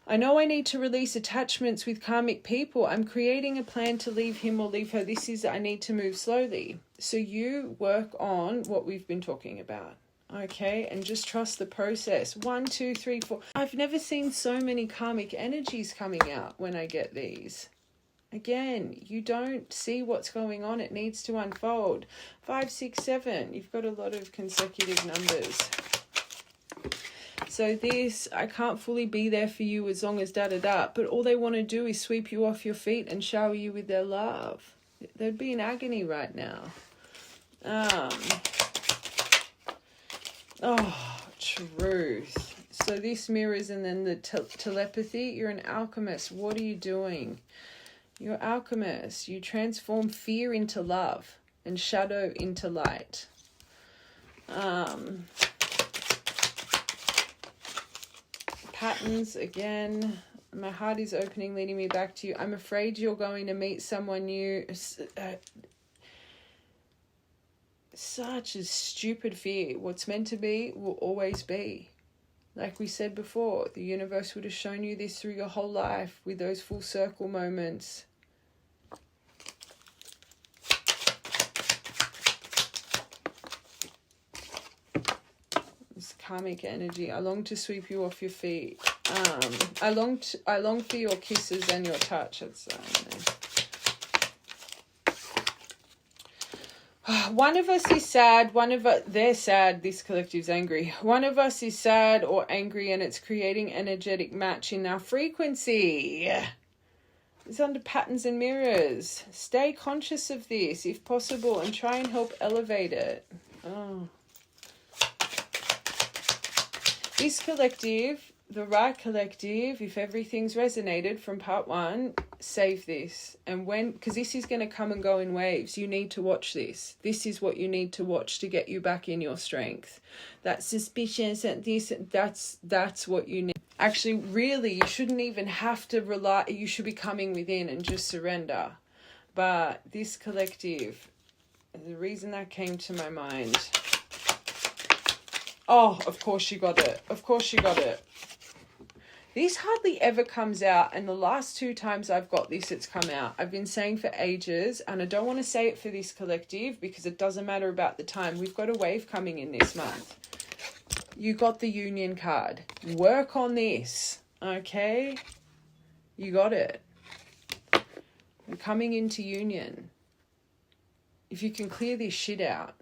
I know I need to release attachments with karmic people. I'm creating a plan to leave him or leave her. This is, I need to move slowly. So you work on what we've been talking about. Okay, and just trust the process. 1, 2, 3, 4. I've never seen so many karmic energies coming out when I get these. Again, you don't see what's going on. It needs to unfold. 5, 6, 7. You've got a lot of consecutive numbers. So this, I can't fully be there for you as long as da-da-da. But all they want to do is sweep you off your feet and shower you with their love. They'd be in agony right now. Oh, truth. So this mirrors, and then the telepathy. You're an alchemist. What are you doing? You're alchemist. You transform fear into love and shadow into light. Patterns again. My heart is opening, leading me back to you. I'm afraid you're going to meet someone new. Such a stupid fear. What's meant to be will always be. Like we said before, the universe would have shown you this through your whole life with those full circle moments. This karmic energy. I long to sweep you off your feet. I long for your kisses and your touch. It's one of us is sad, they're sad, this collective's angry. One of us is sad or angry and it's creating energetic match in our frequency. It's under patterns and mirrors. Stay conscious of this if possible and try and help elevate it. Oh. This collective, the right collective, if everything's resonated from part 1, save this. And because this is going to come and go in waves, you need to watch this. This is what you need to watch to get you back in your strength. That suspicious and this, that's what you need. Actually, really, you shouldn't even have to rely. You should be coming within and just surrender. But this collective, the reason that came to my mind. Oh, of course you got it. Of course you got it. This hardly ever comes out, and the last 2 times I've got this, it's come out. I've been saying for ages, and I don't want to say it for this collective because it doesn't matter about the time. We've got a wave coming in this month. You got the union card. Work on this, okay? You got it. We're coming into union. If you can clear this shit out.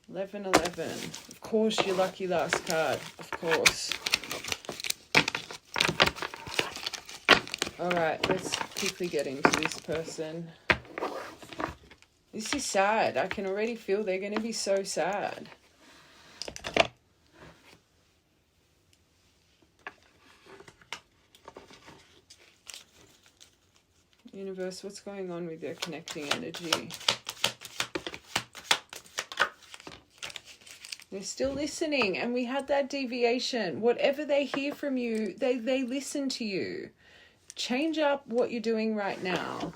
1111. Of course, your lucky last card. Of course. All right, let's quickly get into this person. This is sad. I can already feel they're going to be so sad. Universe, what's going on with their connecting energy? They're still listening, and we had that deviation. Whatever they hear from you, they listen to you. Change up what you're doing right now.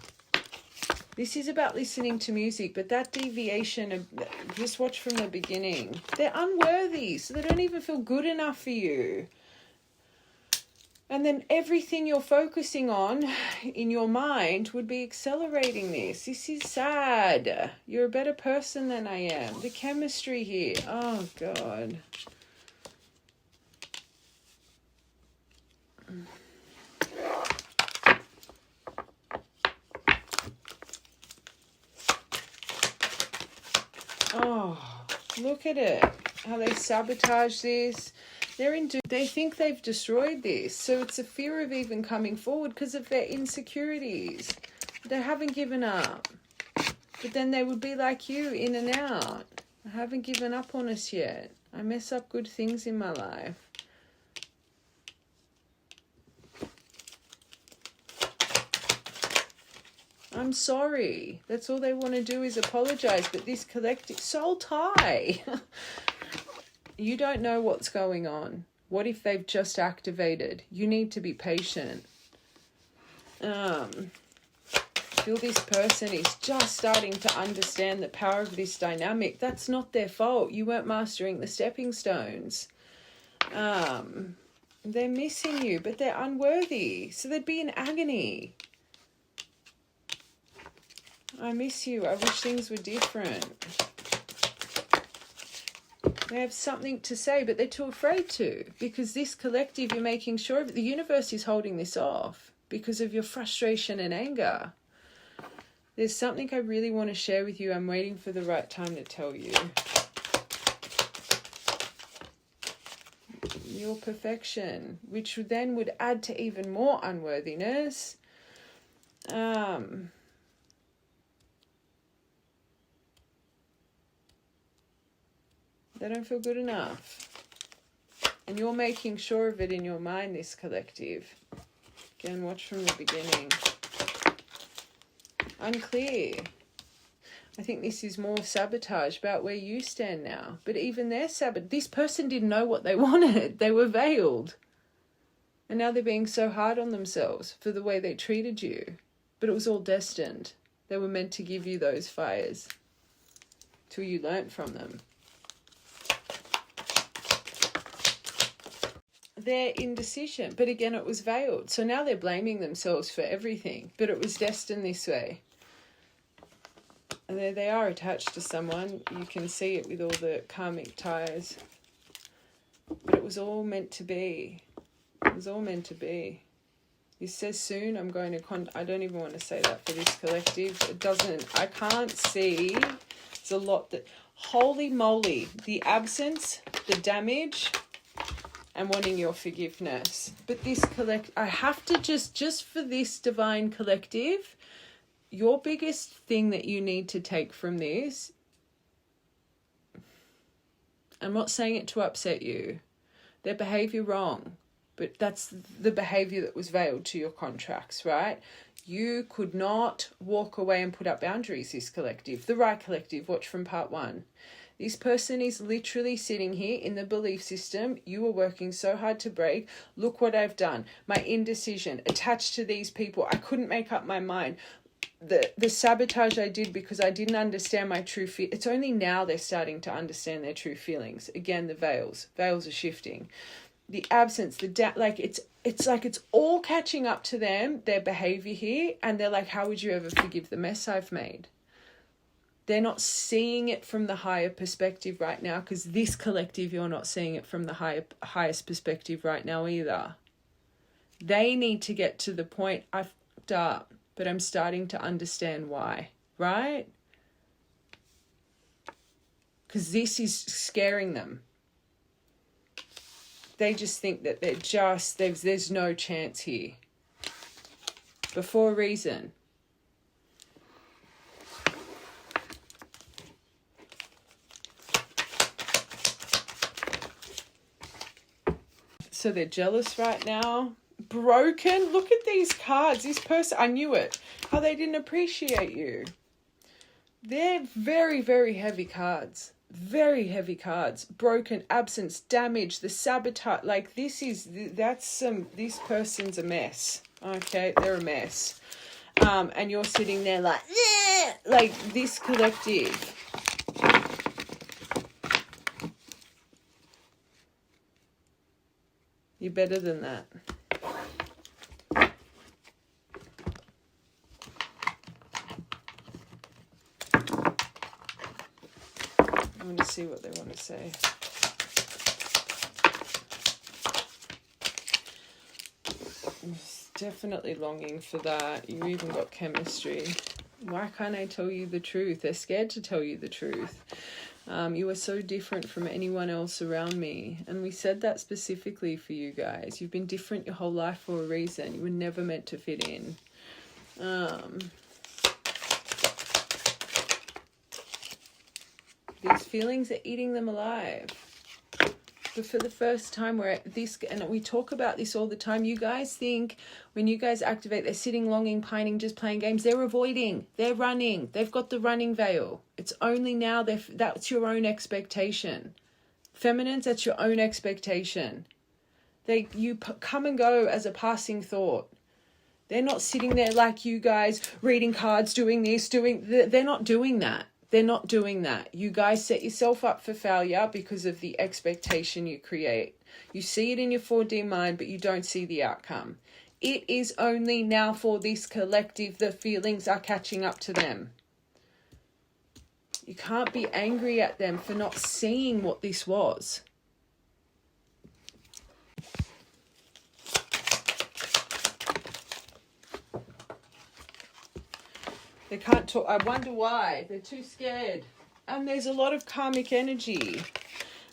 This is about listening to music, but that deviation, just watch from the beginning. They're unworthy, so they don't even feel good enough for you. And then everything you're focusing on in your mind would be accelerating this. This is sad. You're a better person than I am. The chemistry here. Oh, God. Oh, look at it. How they sabotage this. They think they've destroyed this. So it's a fear of even coming forward because of their insecurities. They haven't given up. But then they would be like you, in and out. I haven't given up on us yet. I mess up good things in my life. I'm sorry. That's all they want to do is apologize. But this collective soul tie. You don't know what's going on. What if they've just activated? You need to be patient. Feel this person is just starting to understand the power of this dynamic. That's not their fault. You weren't mastering the stepping stones. They're missing you, but they're unworthy. So they'd be in agony. I miss you. I wish things were different. They have something to say, but they're too afraid to. Because this collective, you're making sure of it. The universe is holding this off because of your frustration and anger. There's something I really want to share with you. I'm waiting for the right time to tell you. Your perfection, which then would add to even more unworthiness. They don't feel good enough. And you're making sure of it in your mind, this collective. Again, watch from the beginning. Unclear. I think this is more sabotage about where you stand now. But even their this person didn't know what they wanted. They were veiled. And now they're being so hard on themselves for the way they treated you. But it was all destined. They were meant to give you those fires till you learnt from them. Their indecision. But again, it was veiled. So now they're blaming themselves for everything. But it was destined this way. And there they are, attached to someone. You can see it with all the karmic ties. But it was all meant to be. It was all meant to be. It says soon I'm going to... I don't even want to say that for this collective. It doesn't... I can't see... There's a lot that... Holy moly. The absence, the damage, and wanting your forgiveness. But this I have to just for this divine collective... Your biggest thing that you need to take from this, I'm not saying it to upset you, their behavior wrong, but that's the behavior that was veiled to your contracts, right? You could not walk away and put up boundaries, this collective, the right collective, watch from part 1. This person is literally sitting here in the belief system. You were working so hard to break. Look what I've done. My indecision, attached to these people. I couldn't make up my mind. The sabotage I did because I didn't understand my true it's only now they're starting to understand their true feelings. Again, the veils are shifting. The absence, it's like it's all catching up to them, their behavior here, and they're like, how would you ever forgive the mess I've made? They're not seeing it from the higher perspective right now, because this collective, you're not seeing it from the highest perspective right now either. They need to get to the point, I fucked up, but I'm starting to understand why, right? Because this is scaring them. They just think that there's no chance here. But for a reason. So they're jealous right now. Broken. Look at these cards. This person, I knew it. How they didn't appreciate you. They're very, very heavy cards. Very heavy cards. Broken, absence, damage, the sabotage. Like this person's a mess. Okay, they're a mess. And you're sitting there like this collective. You're better than that. I'm going to see what they want to say. Definitely longing for that. You even got chemistry. Why can't I tell you the truth? They're scared to tell you the truth. You are so different from anyone else around me. And we said that specifically for you guys. You've been different your whole life for a reason. You were never meant to fit in. These feelings are eating them alive. But for the first time, we're at this, and we talk about this all the time. You guys think when you guys activate, they're sitting, longing, pining, just playing games. They're avoiding. They're running. They've got the running veil. It's only now that's your own expectation. Feminines, that's your own expectation. You come and go as a passing thought. They're not sitting there like you guys, reading cards, doing this, they're not doing that. They're not doing that. You guys set yourself up for failure because of the expectation you create. You see it in your 4D mind, but you don't see the outcome. It is only now for this collective, the feelings are catching up to them. You can't be angry at them for not seeing what this was. They can't talk. I wonder why. They're too scared. And there's a lot of karmic energy.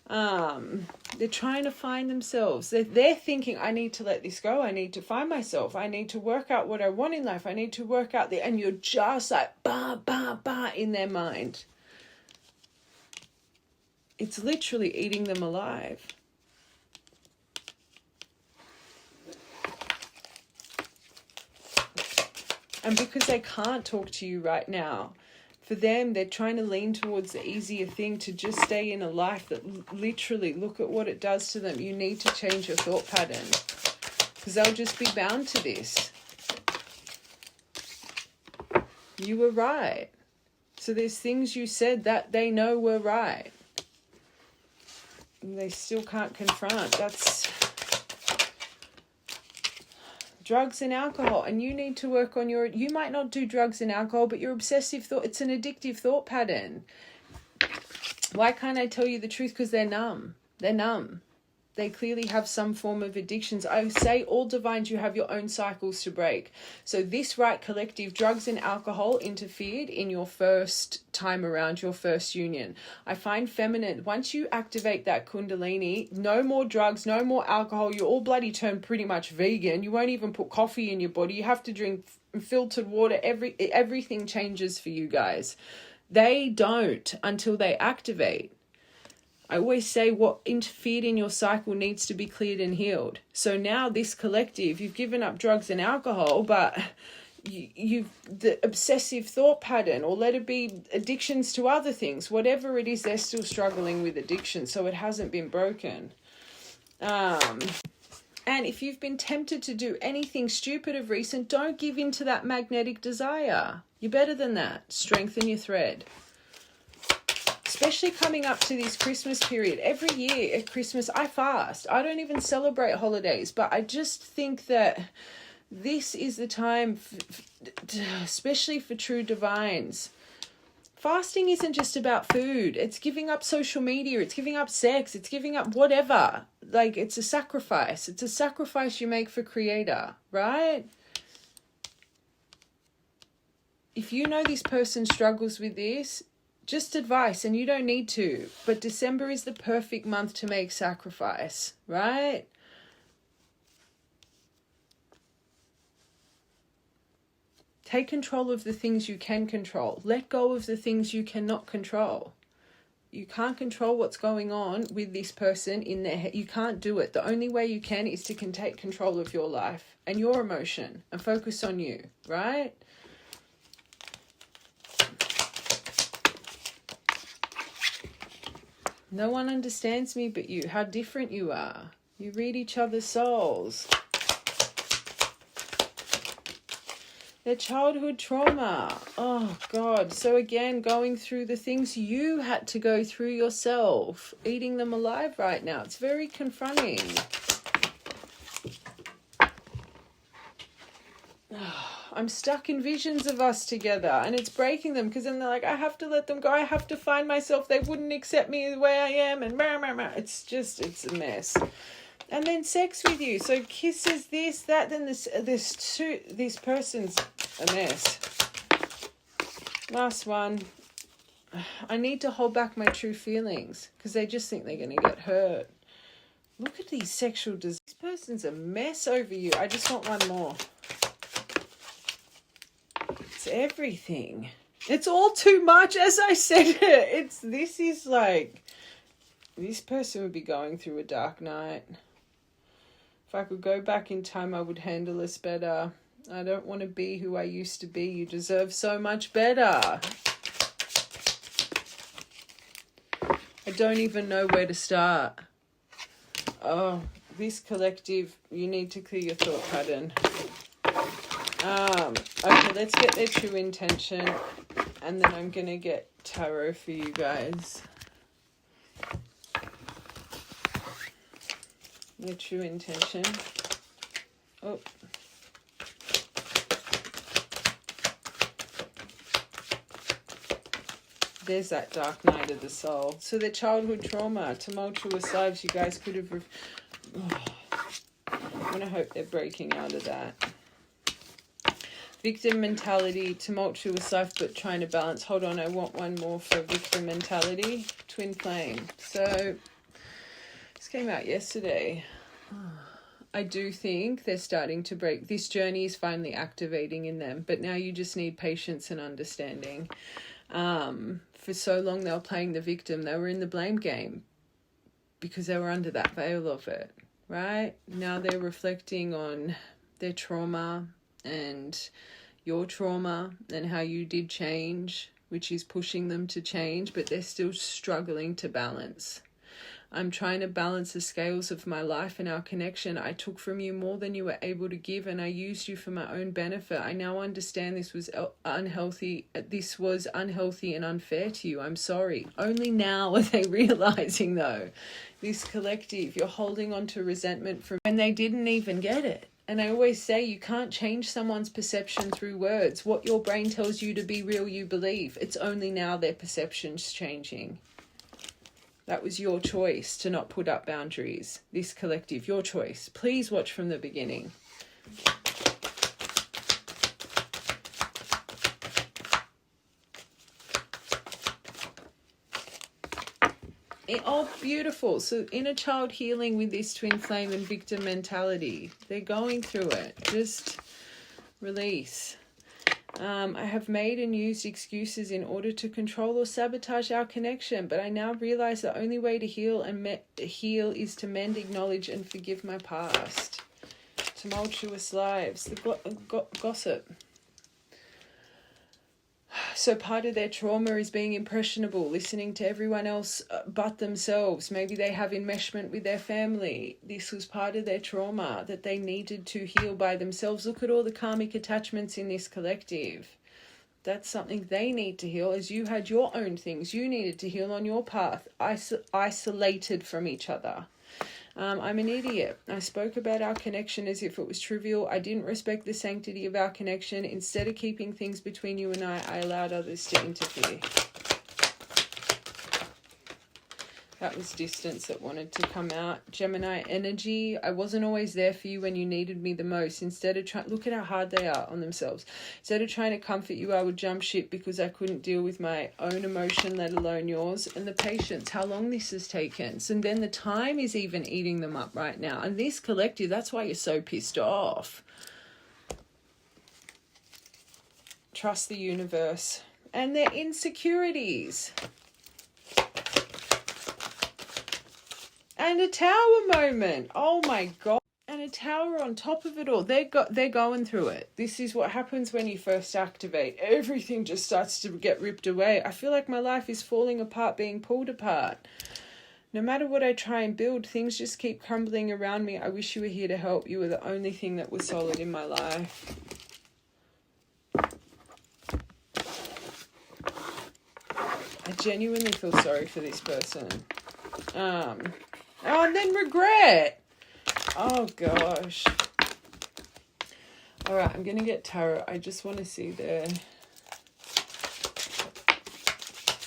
They're trying to find themselves. They're thinking, I need to let this go. I need to find myself. I need to work out what I want in life. I need to work out the... And you're just like, bah, bah, bah, in their mind. It's literally eating them alive. And because they can't talk to you right now, for them, they're trying to lean towards the easier thing to just stay in a life that literally, look at what it does to them. You need to change your thought pattern. because they'll just be bound to this. You were right. So there's things you said that they know were right. And they still can't confront. That's drugs and alcohol. And you need to work on your... You might not do drugs and alcohol, but your obsessive thought... It's an addictive thought pattern. Why can't I tell you the truth? Because they're numb. They're numb. They clearly have some form of addictions. I say all divines, you have your own cycles to break. So this right collective, drugs and alcohol interfered in your first time around, your first union. I find feminine, once you activate that kundalini, no more drugs, no more alcohol. You all bloody turn pretty much vegan. You won't even put coffee in your body. You have to drink filtered water. Everything changes for you guys. They don't until they activate. I always say what interfered in your cycle needs to be cleared and healed. So now this collective, you've given up drugs and alcohol, but you've the obsessive thought pattern, or let it be addictions to other things, whatever it is, they're still struggling with addiction. So it hasn't been broken. And if you've been tempted to do anything stupid of recent, don't give in to that magnetic desire. You're better than that. Strengthen your thread. Especially coming up to this Christmas period. Every year at Christmas, I fast. I don't even celebrate holidays, but I just think that this is the time, especially for true divines. Fasting isn't just about food. It's giving up social media. It's giving up sex. It's giving up whatever. Like, it's a sacrifice. It's a sacrifice you make for Creator, right? If you know this person struggles with this, just advice, and you don't need to, but December is the perfect month to make sacrifice, right? Take control of the things you can control. Let go of the things you cannot control. You can't control what's going on with this person in their head. You can't do it. The only way you can is to take control of your life and your emotion and focus on you, right? No one understands me but you. How different you are. You read each other's souls. Their childhood trauma. Oh, God. So again, going through the things you had to go through yourself. Eating them alive right now. It's very confronting. I'm stuck in visions of us together, and it's breaking them, because then they're like, I have to let them go. I have to find myself. They wouldn't accept me the way I am, and it's a mess. And then sex with you. So kisses, this, that, then this person's a mess. Last one. I need to hold back my true feelings, because they just think they're going to get hurt. Look at these sexual diseases. This person's a mess over you. I just want one more. It's everything. It's all too much, as I said it. This person would be going through a dark night. If I could go back in time, I would handle this better. I don't want to be who I used to be. You deserve so much better. I don't even know where to start. Oh, this collective, you need to clear your thought pattern. Okay, let's get their true intention, and then I'm going to get tarot for you guys. Their true intention. Oh. There's that dark night of the soul. So their childhood trauma, tumultuous lives, you guys could have... I want to hope they're breaking out of that. Victim mentality, tumultuous life, but trying to balance. Hold on, I want one more for victim mentality. Twin flame. So, this came out yesterday. I do think they're starting to break. This journey is finally activating in them, but now you just need patience and understanding. For so long they were playing the victim. They were in the blame game because they were under that veil of it, right? Now they're reflecting on their trauma and your trauma and how you did change, which is pushing them to change, but they're still struggling to balance. I'm trying to balance the scales of my life and our connection. I took from you more than you were able to give, and I used you for my own benefit. I now understand this was unhealthy. This was unhealthy and unfair to you. I'm sorry. Only now are they realizing, though, this collective, you're holding on to resentment from when they didn't even get it. And I always say, you can't change someone's perception through words. What your brain tells you to be real, you believe. It's only now their perception's changing. That was your choice to not put up boundaries. This collective, your choice. Please watch from the beginning. Oh, beautiful. So inner child healing with this twin flame and victim mentality. They're going through it. Just release. I have made and used excuses in order to control or sabotage our connection, but I now realize the only way to heal and heal is to mend, acknowledge, and forgive my past. Tumultuous lives. The gossip. So part of their trauma is being impressionable, listening to everyone else but themselves. Maybe they have enmeshment with their family. This was part of their trauma that they needed to heal by themselves. Look at all the karmic attachments in this collective. That's something they need to heal, as you had your own things you needed to heal on your path, isolated from each other. I'm an idiot. I spoke about our connection as if it was trivial. I didn't respect the sanctity of our connection. Instead of keeping things between you and I allowed others to interfere. That was distance that wanted to come out. Gemini energy. I wasn't always there for you when you needed me the most. Instead of trying, look at how hard they are on themselves. Instead of trying to comfort you, I would jump ship because I couldn't deal with my own emotion, let alone yours. And the patience, how long this has taken. So then the time is even eating them up right now. And this collective, that's why you're so pissed off. Trust the universe. And their insecurities. And a tower moment. Oh my God. And a tower on top of it all. They're going through it. This is what happens when you first activate. Everything just starts to get ripped away. I feel like my life is falling apart, being pulled apart. No matter what I try and build, things just keep crumbling around me. I wish you were here to help. You were the only thing that was solid in my life. I genuinely feel sorry for this person. Oh, and then regret. Oh, gosh. All right, I'm going to get tarot. I just want to see the...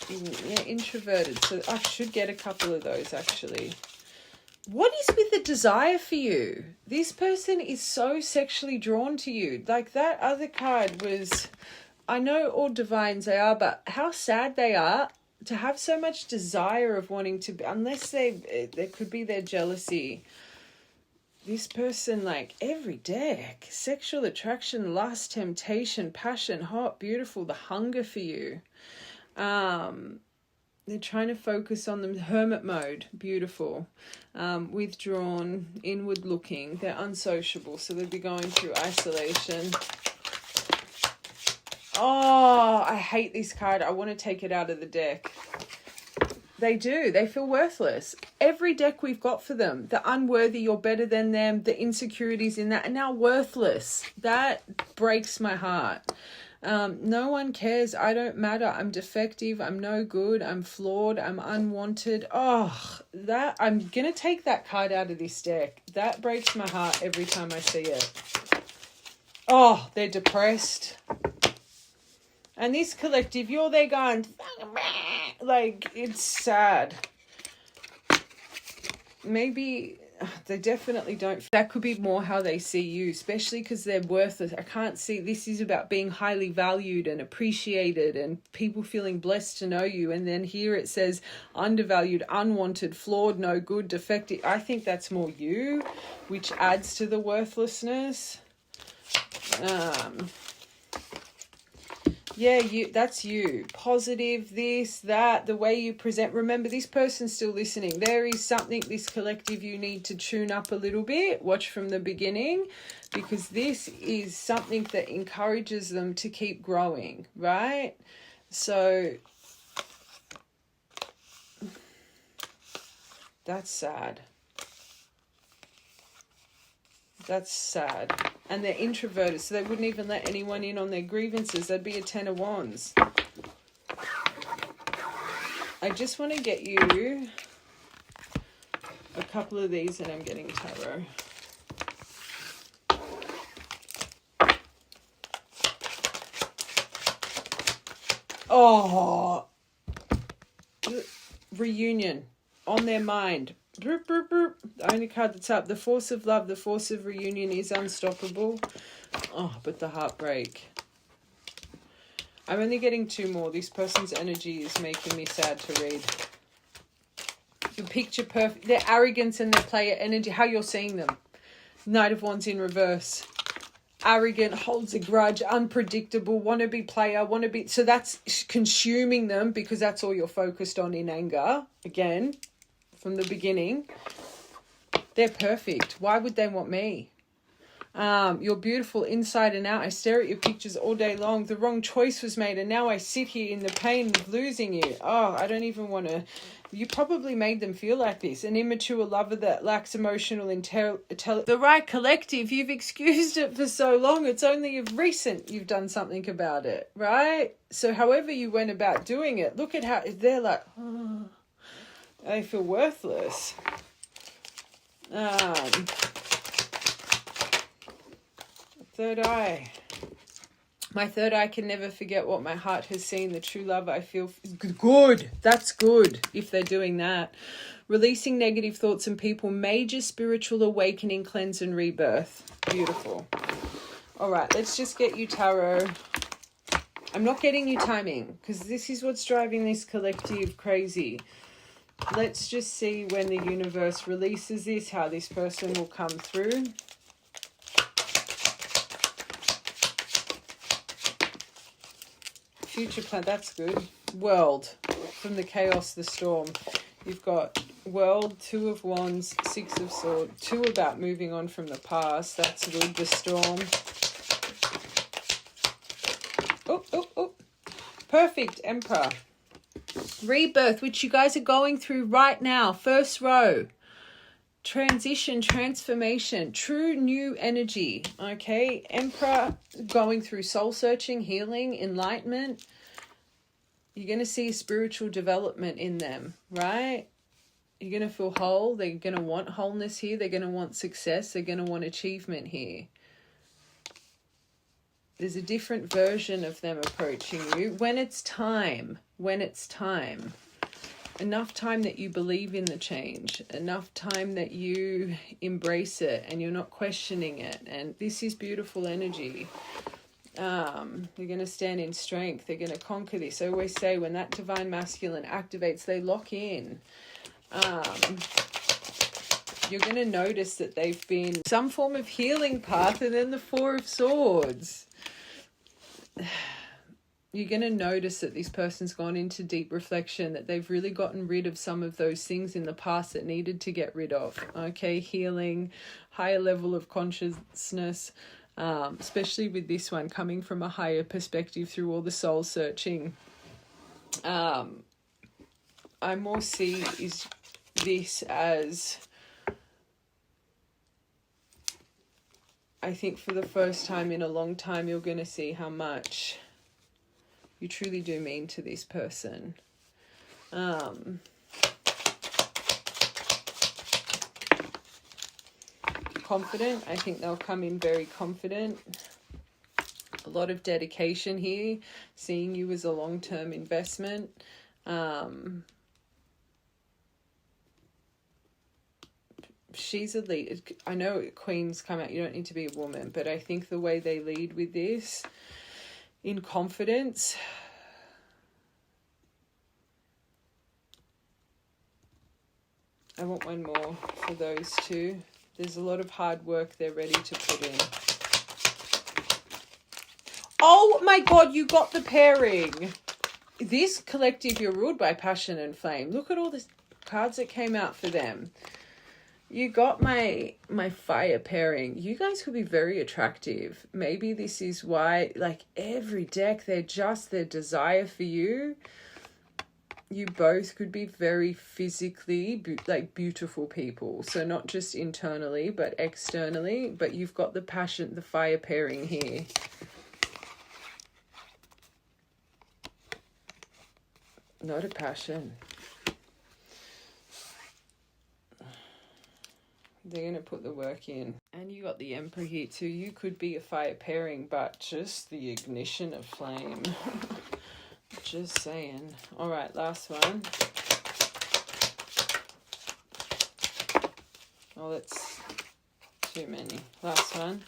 Yeah, introverted. So I should get a couple of those, actually. What is with the desire for you? This person is so sexually drawn to you. Like that other card was... I know all divines they are, but how sad they are to have so much desire of wanting to be, unless there could be their jealousy. This person, like every deck, sexual attraction, lust, temptation, passion, hot, beautiful, the hunger for you. They're trying to focus on the hermit mode, beautiful. Withdrawn, inward looking, they're unsociable, so they'll be going through isolation. Oh, I hate this card. I want to take it out of the deck. They do. They feel worthless. Every deck we've got for them, the unworthy, you're better than them, the insecurities in that, and now worthless. That breaks my heart. No one cares. I don't matter. I'm defective. I'm no good. I'm flawed. I'm unwanted. Oh, that I'm going to take that card out of this deck. That breaks my heart every time I see it. Oh, they're depressed. And this collective, you're there going, like, it's sad. Maybe they definitely don't. That could be more how they see you, especially because they're worthless. I can't see, this is about being highly valued and appreciated and people feeling blessed to know you. And then here it says undervalued, unwanted, flawed, no good, defective. I think that's more you, which adds to the worthlessness. Yeah, that's you. Positive, this, that, the way you present. Remember, this person's still listening. There is something, this collective, you need to tune up a little bit. Watch from the beginning, because this is something that encourages them to keep growing, right? So That's sad. That's sad. And they're introverted, so they wouldn't even let anyone in on their grievances. That'd be a 10 of Wands. I just want to get you a couple of these, and I'm getting tarot. Oh, reunion on their mind. The only card that's up. The force of love, the force of reunion is unstoppable. Oh, but the heartbreak. I'm only getting 2 more. This person's energy is making me sad to read. The picture perfect. Their arrogance and their player energy. How you're seeing them. Knight of Wands in reverse. Arrogant, holds a grudge, unpredictable, want to be player, want to be... So that's consuming them because that's all you're focused on in anger. Again, from the beginning. They're perfect. Why would they want me? You're beautiful inside and out. I stare at your pictures all day long. The wrong choice was made and now I sit here in the pain of losing you. Oh, I don't even want to... You probably made them feel like this. An immature lover that lacks emotional intelligence. The right collective, you've excused it for so long. It's only of recent you've done something about it, right? So however you went about doing it, look at how they're like, oh, they feel worthless. Third eye. My third eye can never forget what my heart has seen. The true love I feel is good. That's good if they're doing that. Releasing negative thoughts and people. Major spiritual awakening, cleanse and rebirth. Beautiful. All right, let's just get you tarot. I'm not getting you timing because this is what's driving this collective crazy. Let's just see when the universe releases this, how this person will come through. Future plan, that's good. World, from the chaos, the storm. You've got World, 2 of Wands, 6 of Swords, 2 about moving on from the past. That's good. The storm. Oh. Perfect, Emperor. Rebirth, which you guys are going through right now. First row. Transition, transformation, true new energy. Okay, Emperor going through soul searching, healing, enlightenment. You're going to see spiritual development in them, right? You're going to feel whole. They're going to want wholeness here. They're going to want success. They're going to want achievement here. There's a different version of them approaching you when it's time. When it's time. Enough time that you believe in the change, enough time that you embrace it and you're not questioning it. And this is beautiful energy. You're going to stand in strength. They're going to conquer this. I always say when that divine masculine activates, they lock in. You're going to notice that they've been some form of healing path, and then the 4 of Swords. You're going to notice that this person's gone into deep reflection, that they've really gotten rid of some of those things in the past that needed to get rid of. Okay, healing, higher level of consciousness, especially with this one coming from a higher perspective through all the soul searching. I more see is this as, I think for the first time in a long time, you're going to see how much you truly do mean to this person. Confident. I think they'll come in very confident. A lot of dedication here. Seeing you as a long-term investment. She's a lead. I know Queens come out. You don't need to be a woman. But I think the way they lead with this, in confidence. I want one more for those 2. There's a lot of hard work they're ready to put in. Oh my God, you got the pairing. This collective, you're ruled by passion and flame. Look at all the cards that came out for them. You got my fire pairing. You guys could be very attractive. Maybe this is why, like every deck, they're just their desire for you. you both could be very physically like beautiful people, so not just internally but externally, but you've got the passion, the fire pairing here. Not a passion. They're going to put the work in. And you got the Emperor here too. You could be a fire pairing, but just the ignition of flame. Just saying. All right, last one. Oh, that's too many. Last one.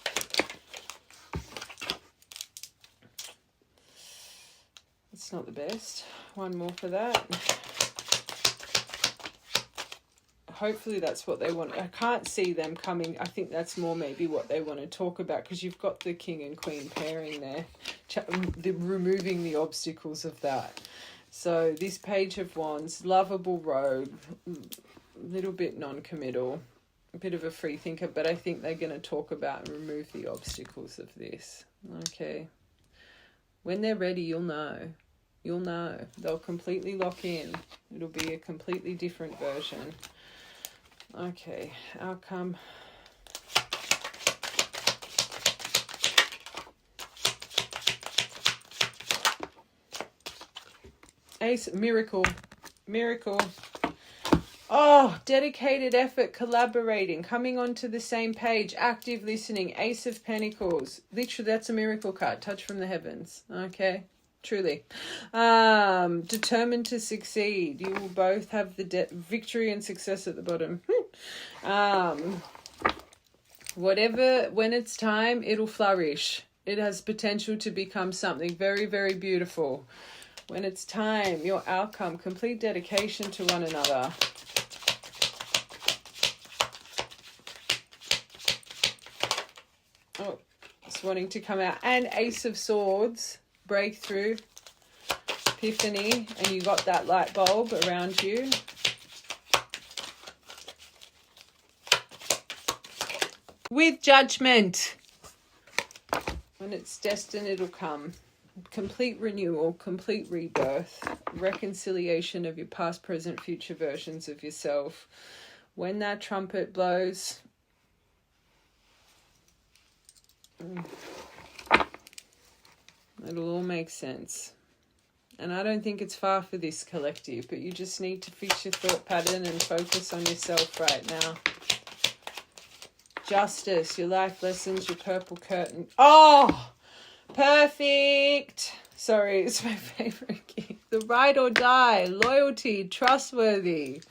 It's not the best. One more for that. Hopefully that's what they want. I can't see them coming. I think that's more maybe what they want to talk about, because you've got the King and Queen pairing there. Removing the obstacles of that. So this Page of Wands, lovable rogue, little bit non-committal, a bit of a free thinker, but I think they're going to talk about and remove the obstacles of this. Okay. When they're ready, you'll know. You'll know. They'll completely lock in. It'll be a completely different version. Okay, outcome. Ace, miracle. Miracle. Oh, dedicated effort, collaborating, coming onto the same page, active listening, Ace of Pentacles. Literally, that's a miracle card. Touch from the heavens. Okay. Truly. Determined to succeed. You will both have the victory and success at the bottom. Whatever, when it's time, it'll flourish. It has potential to become something very, very beautiful. When it's time, your outcome, complete dedication to one another. Oh, it's wanting to come out. And Ace of Swords. Breakthrough, epiphany, and you got that light bulb around you. With judgment. When it's destined, it'll come. Complete renewal, complete rebirth, reconciliation of your past, present, future versions of yourself. When that trumpet blows, it'll all make sense. And I don't think it's far for this collective, but you just need to fix your thought pattern and focus on yourself right now. Justice, your life lessons, your purple curtain. Oh, perfect. Sorry, it's my favorite gift. The ride or die, loyalty, trustworthy.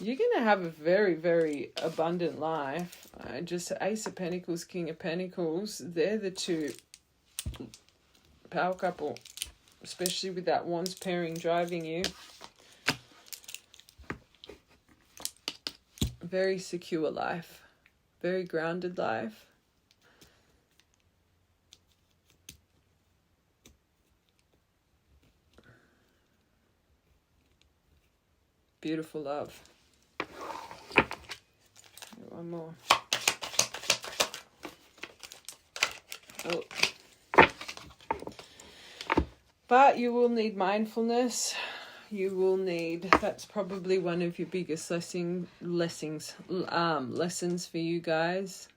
You're going to have a very, very abundant life. Just Ace of Pentacles, King of Pentacles. They're the two power couple, especially with that Wands pairing driving you. Very secure life, very grounded life. Beautiful love. One more. Oh. But you will need mindfulness. You will need, that's probably one of your biggest lessons for you guys.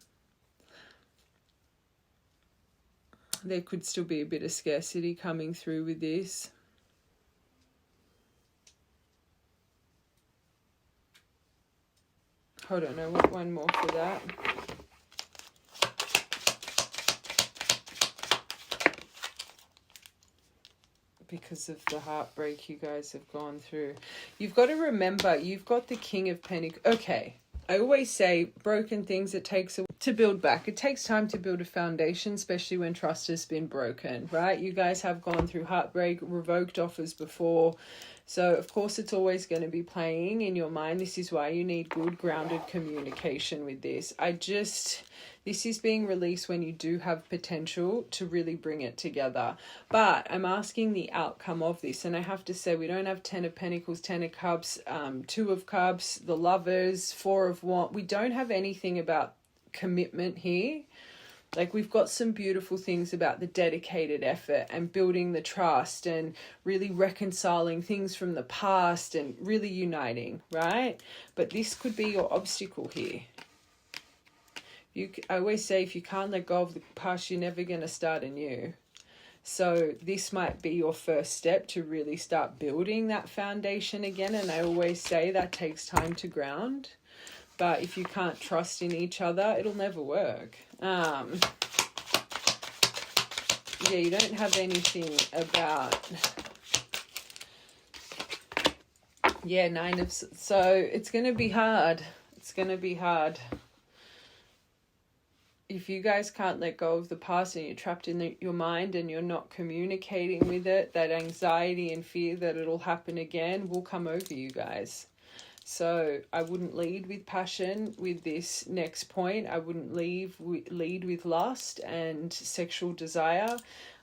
There could still be a bit of scarcity coming through with this. Hold on, I want one more for that. Because of the heartbreak you guys have gone through. You've got to remember, you've got the King of Pentacles. Okay, I always say broken things, it takes a to build back. It takes time to build a foundation, especially when trust has been broken, right? You guys have gone through heartbreak, revoked offers before. So, of course, it's always going to be playing in your mind. This is why you need good, grounded communication with this. This is being released when you do have potential to really bring it together. But I'm asking the outcome of this. And I have to say, we don't have 10 of Pentacles, 10 of Cups, 2 of Cups, the Lovers, 4 of Wands. We don't have anything about commitment here. Like, we've got some beautiful things about the dedicated effort and building the trust and really reconciling things from the past and really uniting, right? But this could be your obstacle here. I always say, if you can't let go of the past, you're never going to start anew. So this might be your first step to really start building that foundation again. And I always say that takes time to ground. But if you can't trust in each other, it'll never work. Yeah, you don't have anything about... Yeah, 9 of... So it's going to be hard. It's going to be hard. If you guys can't let go of the past and you're trapped in your mind and you're not communicating with it, that anxiety and fear that it'll happen again will come over you guys. So I wouldn't lead with passion with this next point. I wouldn't lead with lust and sexual desire.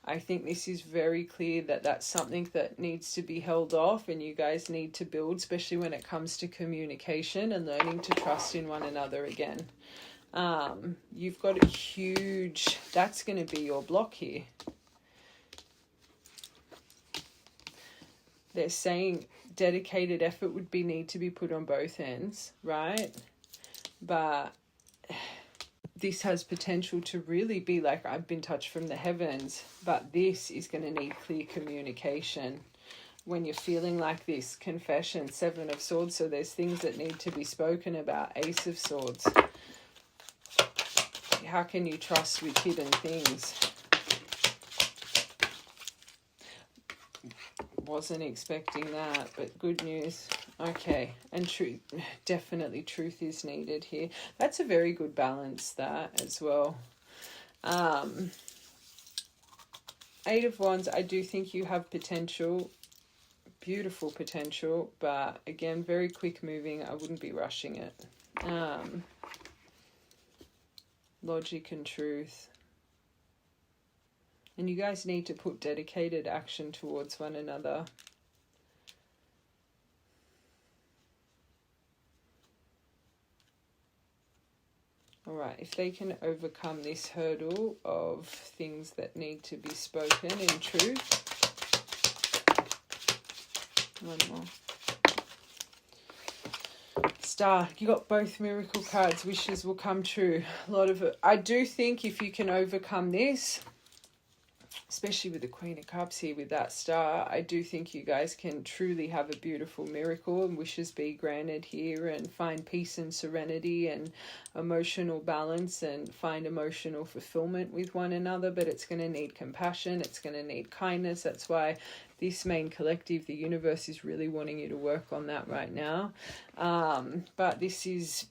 I think this is very clear that that's something that needs to be held off, and you guys need to build, especially when it comes to communication and learning to trust in one another again. You've got a huge... That's going to be your block here. They're saying dedicated effort would need to be put on both ends, right? But this has potential to really be like, I've been touched from the heavens, but this is going to need clear communication. When you're feeling like this, confession, 7 of Swords, so there's things that need to be spoken about, Ace of Swords. How can you trust with hidden things? Wasn't expecting that, but good news. Okay, and truth, definitely truth is needed here. That's a very good balance, that as well. 8 of Wands, I do think you have potential, beautiful potential, but again, very quick moving. I wouldn't be rushing it. Logic and truth. And you guys need to put dedicated action towards one another. All right, if they can overcome this hurdle of things that need to be spoken in truth. One more. Star, you got both miracle cards. Wishes will come true. A lot of it. I do think if you can overcome this, especially with the Queen of Cups here with that star, I do think you guys can truly have a beautiful miracle and wishes be granted here, and find peace and serenity and emotional balance and find emotional fulfillment with one another. But it's going to need compassion. It's going to need kindness. That's why this main collective, the universe, is really wanting you to work on that right now. But this is...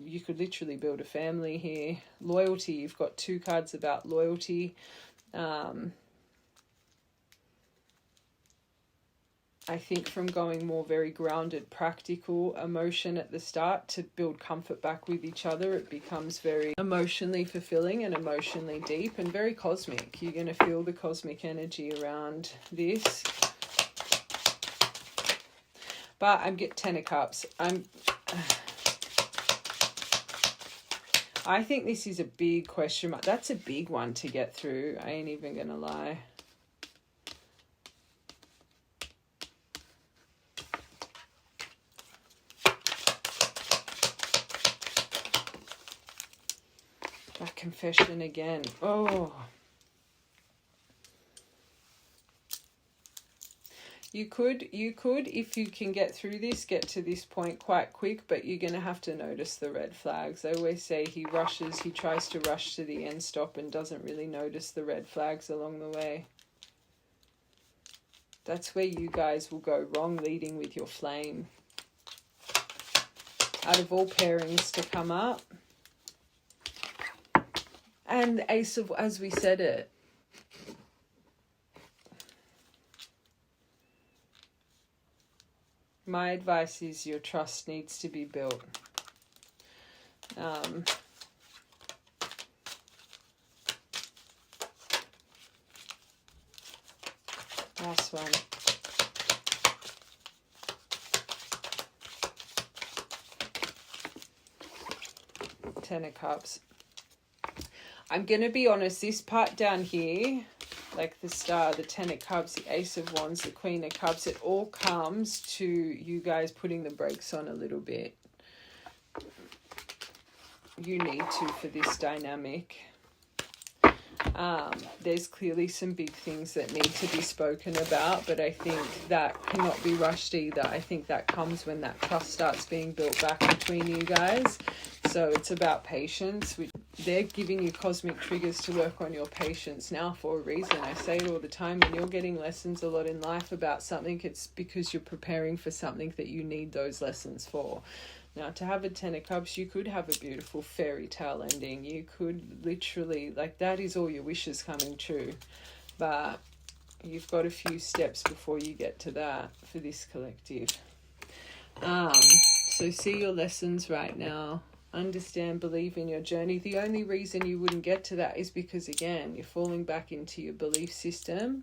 You could literally build a family here. Loyalty. You've got 2 cards about loyalty. I think from going more very grounded, practical emotion at the start to build comfort back with each other, it becomes very emotionally fulfilling and emotionally deep and very cosmic. You're going to feel the cosmic energy around this. But I'm getting 10 of Cups. I think this is a big question mark. That's a big one to get through. I ain't even going to lie. That confession again. Oh. You could, if you can get through this, get to this point quite quick, but you're going to have to notice the red flags. I always say he tries to rush to the end stop and doesn't really notice the red flags along the way. That's where you guys will go wrong, leading with your flame. Out of all pairings to come up. And the Ace of, as we said it. My advice is your trust needs to be built. Last one. Ten of Cups. I'm going to be honest, this part down here, like the Star, the Ten of Cups, the Ace of Wands, the Queen of Cups, it all comes to you guys putting the brakes on a little bit. You need to for this dynamic. There's clearly some big things that need to be spoken about, but I think that cannot be rushed either. I think that comes when that trust starts being built back between you guys. So it's about patience. They're giving you cosmic triggers to work on your patience now for a reason. I say it all the time. When you're getting lessons a lot in life about something, it's because you're preparing for something that you need those lessons for. Now, to have a Ten of Cups, you could have a beautiful fairy tale ending. You could literally, like, that is all your wishes coming true. But you've got a few steps before you get to that for this collective. So see your lessons right now. Understand, believe in your journey. The only reason you wouldn't get to that is because, again, you're falling back into your belief system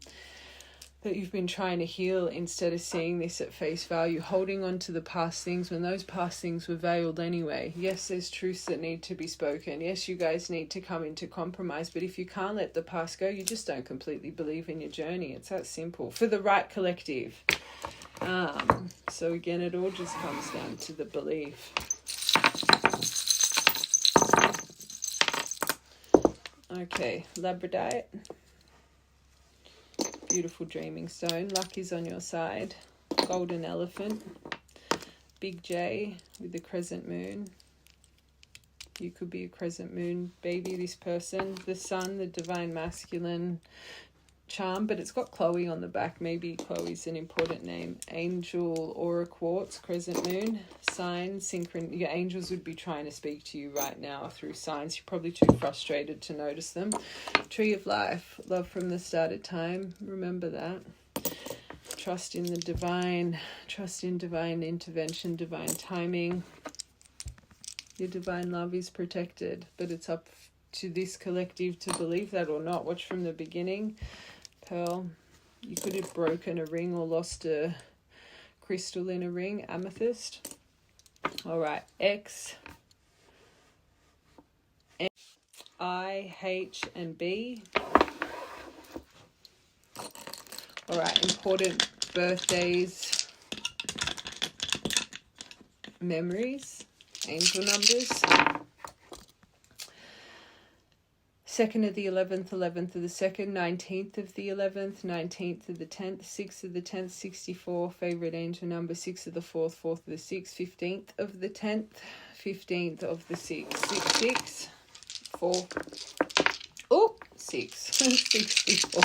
that you've been trying to heal instead of seeing this at face value, holding on to the past things when those past things were veiled anyway. Yes, there's truths that need to be spoken. Yes, you guys need to come into compromise, but if you can't let the past go, you just don't completely believe in your journey. It's that simple. For the right collective. So again, it all just comes down to the belief. Okay, labradorite. Beautiful dreaming stone. Luck is on your side. Golden elephant. Big J with the crescent moon. You could be a crescent moon baby, this person. The sun, the divine masculine charm, but it's got Chloe on the back. Maybe Chloe's an important name. Angel, aura quartz, crescent moon. Sign, synchron. Your angels would be trying to speak to you right now through signs. You're probably too frustrated to notice them. Tree of life, love from the start of time. Remember that. Trust in the divine. Trust in divine intervention, divine timing. Your divine love is protected, but it's up to this collective to believe that or not. Watch from the beginning. Pearl, you could have broken a ring or lost a crystal in a ring. Amethyst. All right, X, N, I, H, and B. All right, important birthdays, memories, angel numbers. 2nd of the 11th, 11th of the 2nd, 19th of the 11th, 19th of the 10th, 6th of the 10th, 64, favourite angel number, 6th of the 4th, 4th of the 6th, 15th of the 10th, 15th of the 6th, 6, 4, oh, 6, 64.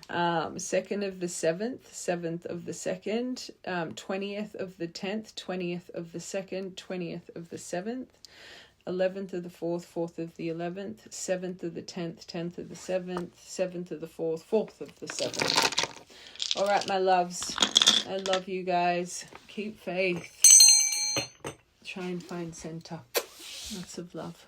2nd of the 7th, 7th of the 2nd, 20th of the 10th, 20th of the 2nd, 20th of the 7th, 11th of the 4th, 4th of the 11th, 7th of the 10th, 10th of the 7th, 7th of the 4th, 4th of the 7th. All right, my loves. I love you guys. Keep faith. Try and find center. Lots of love.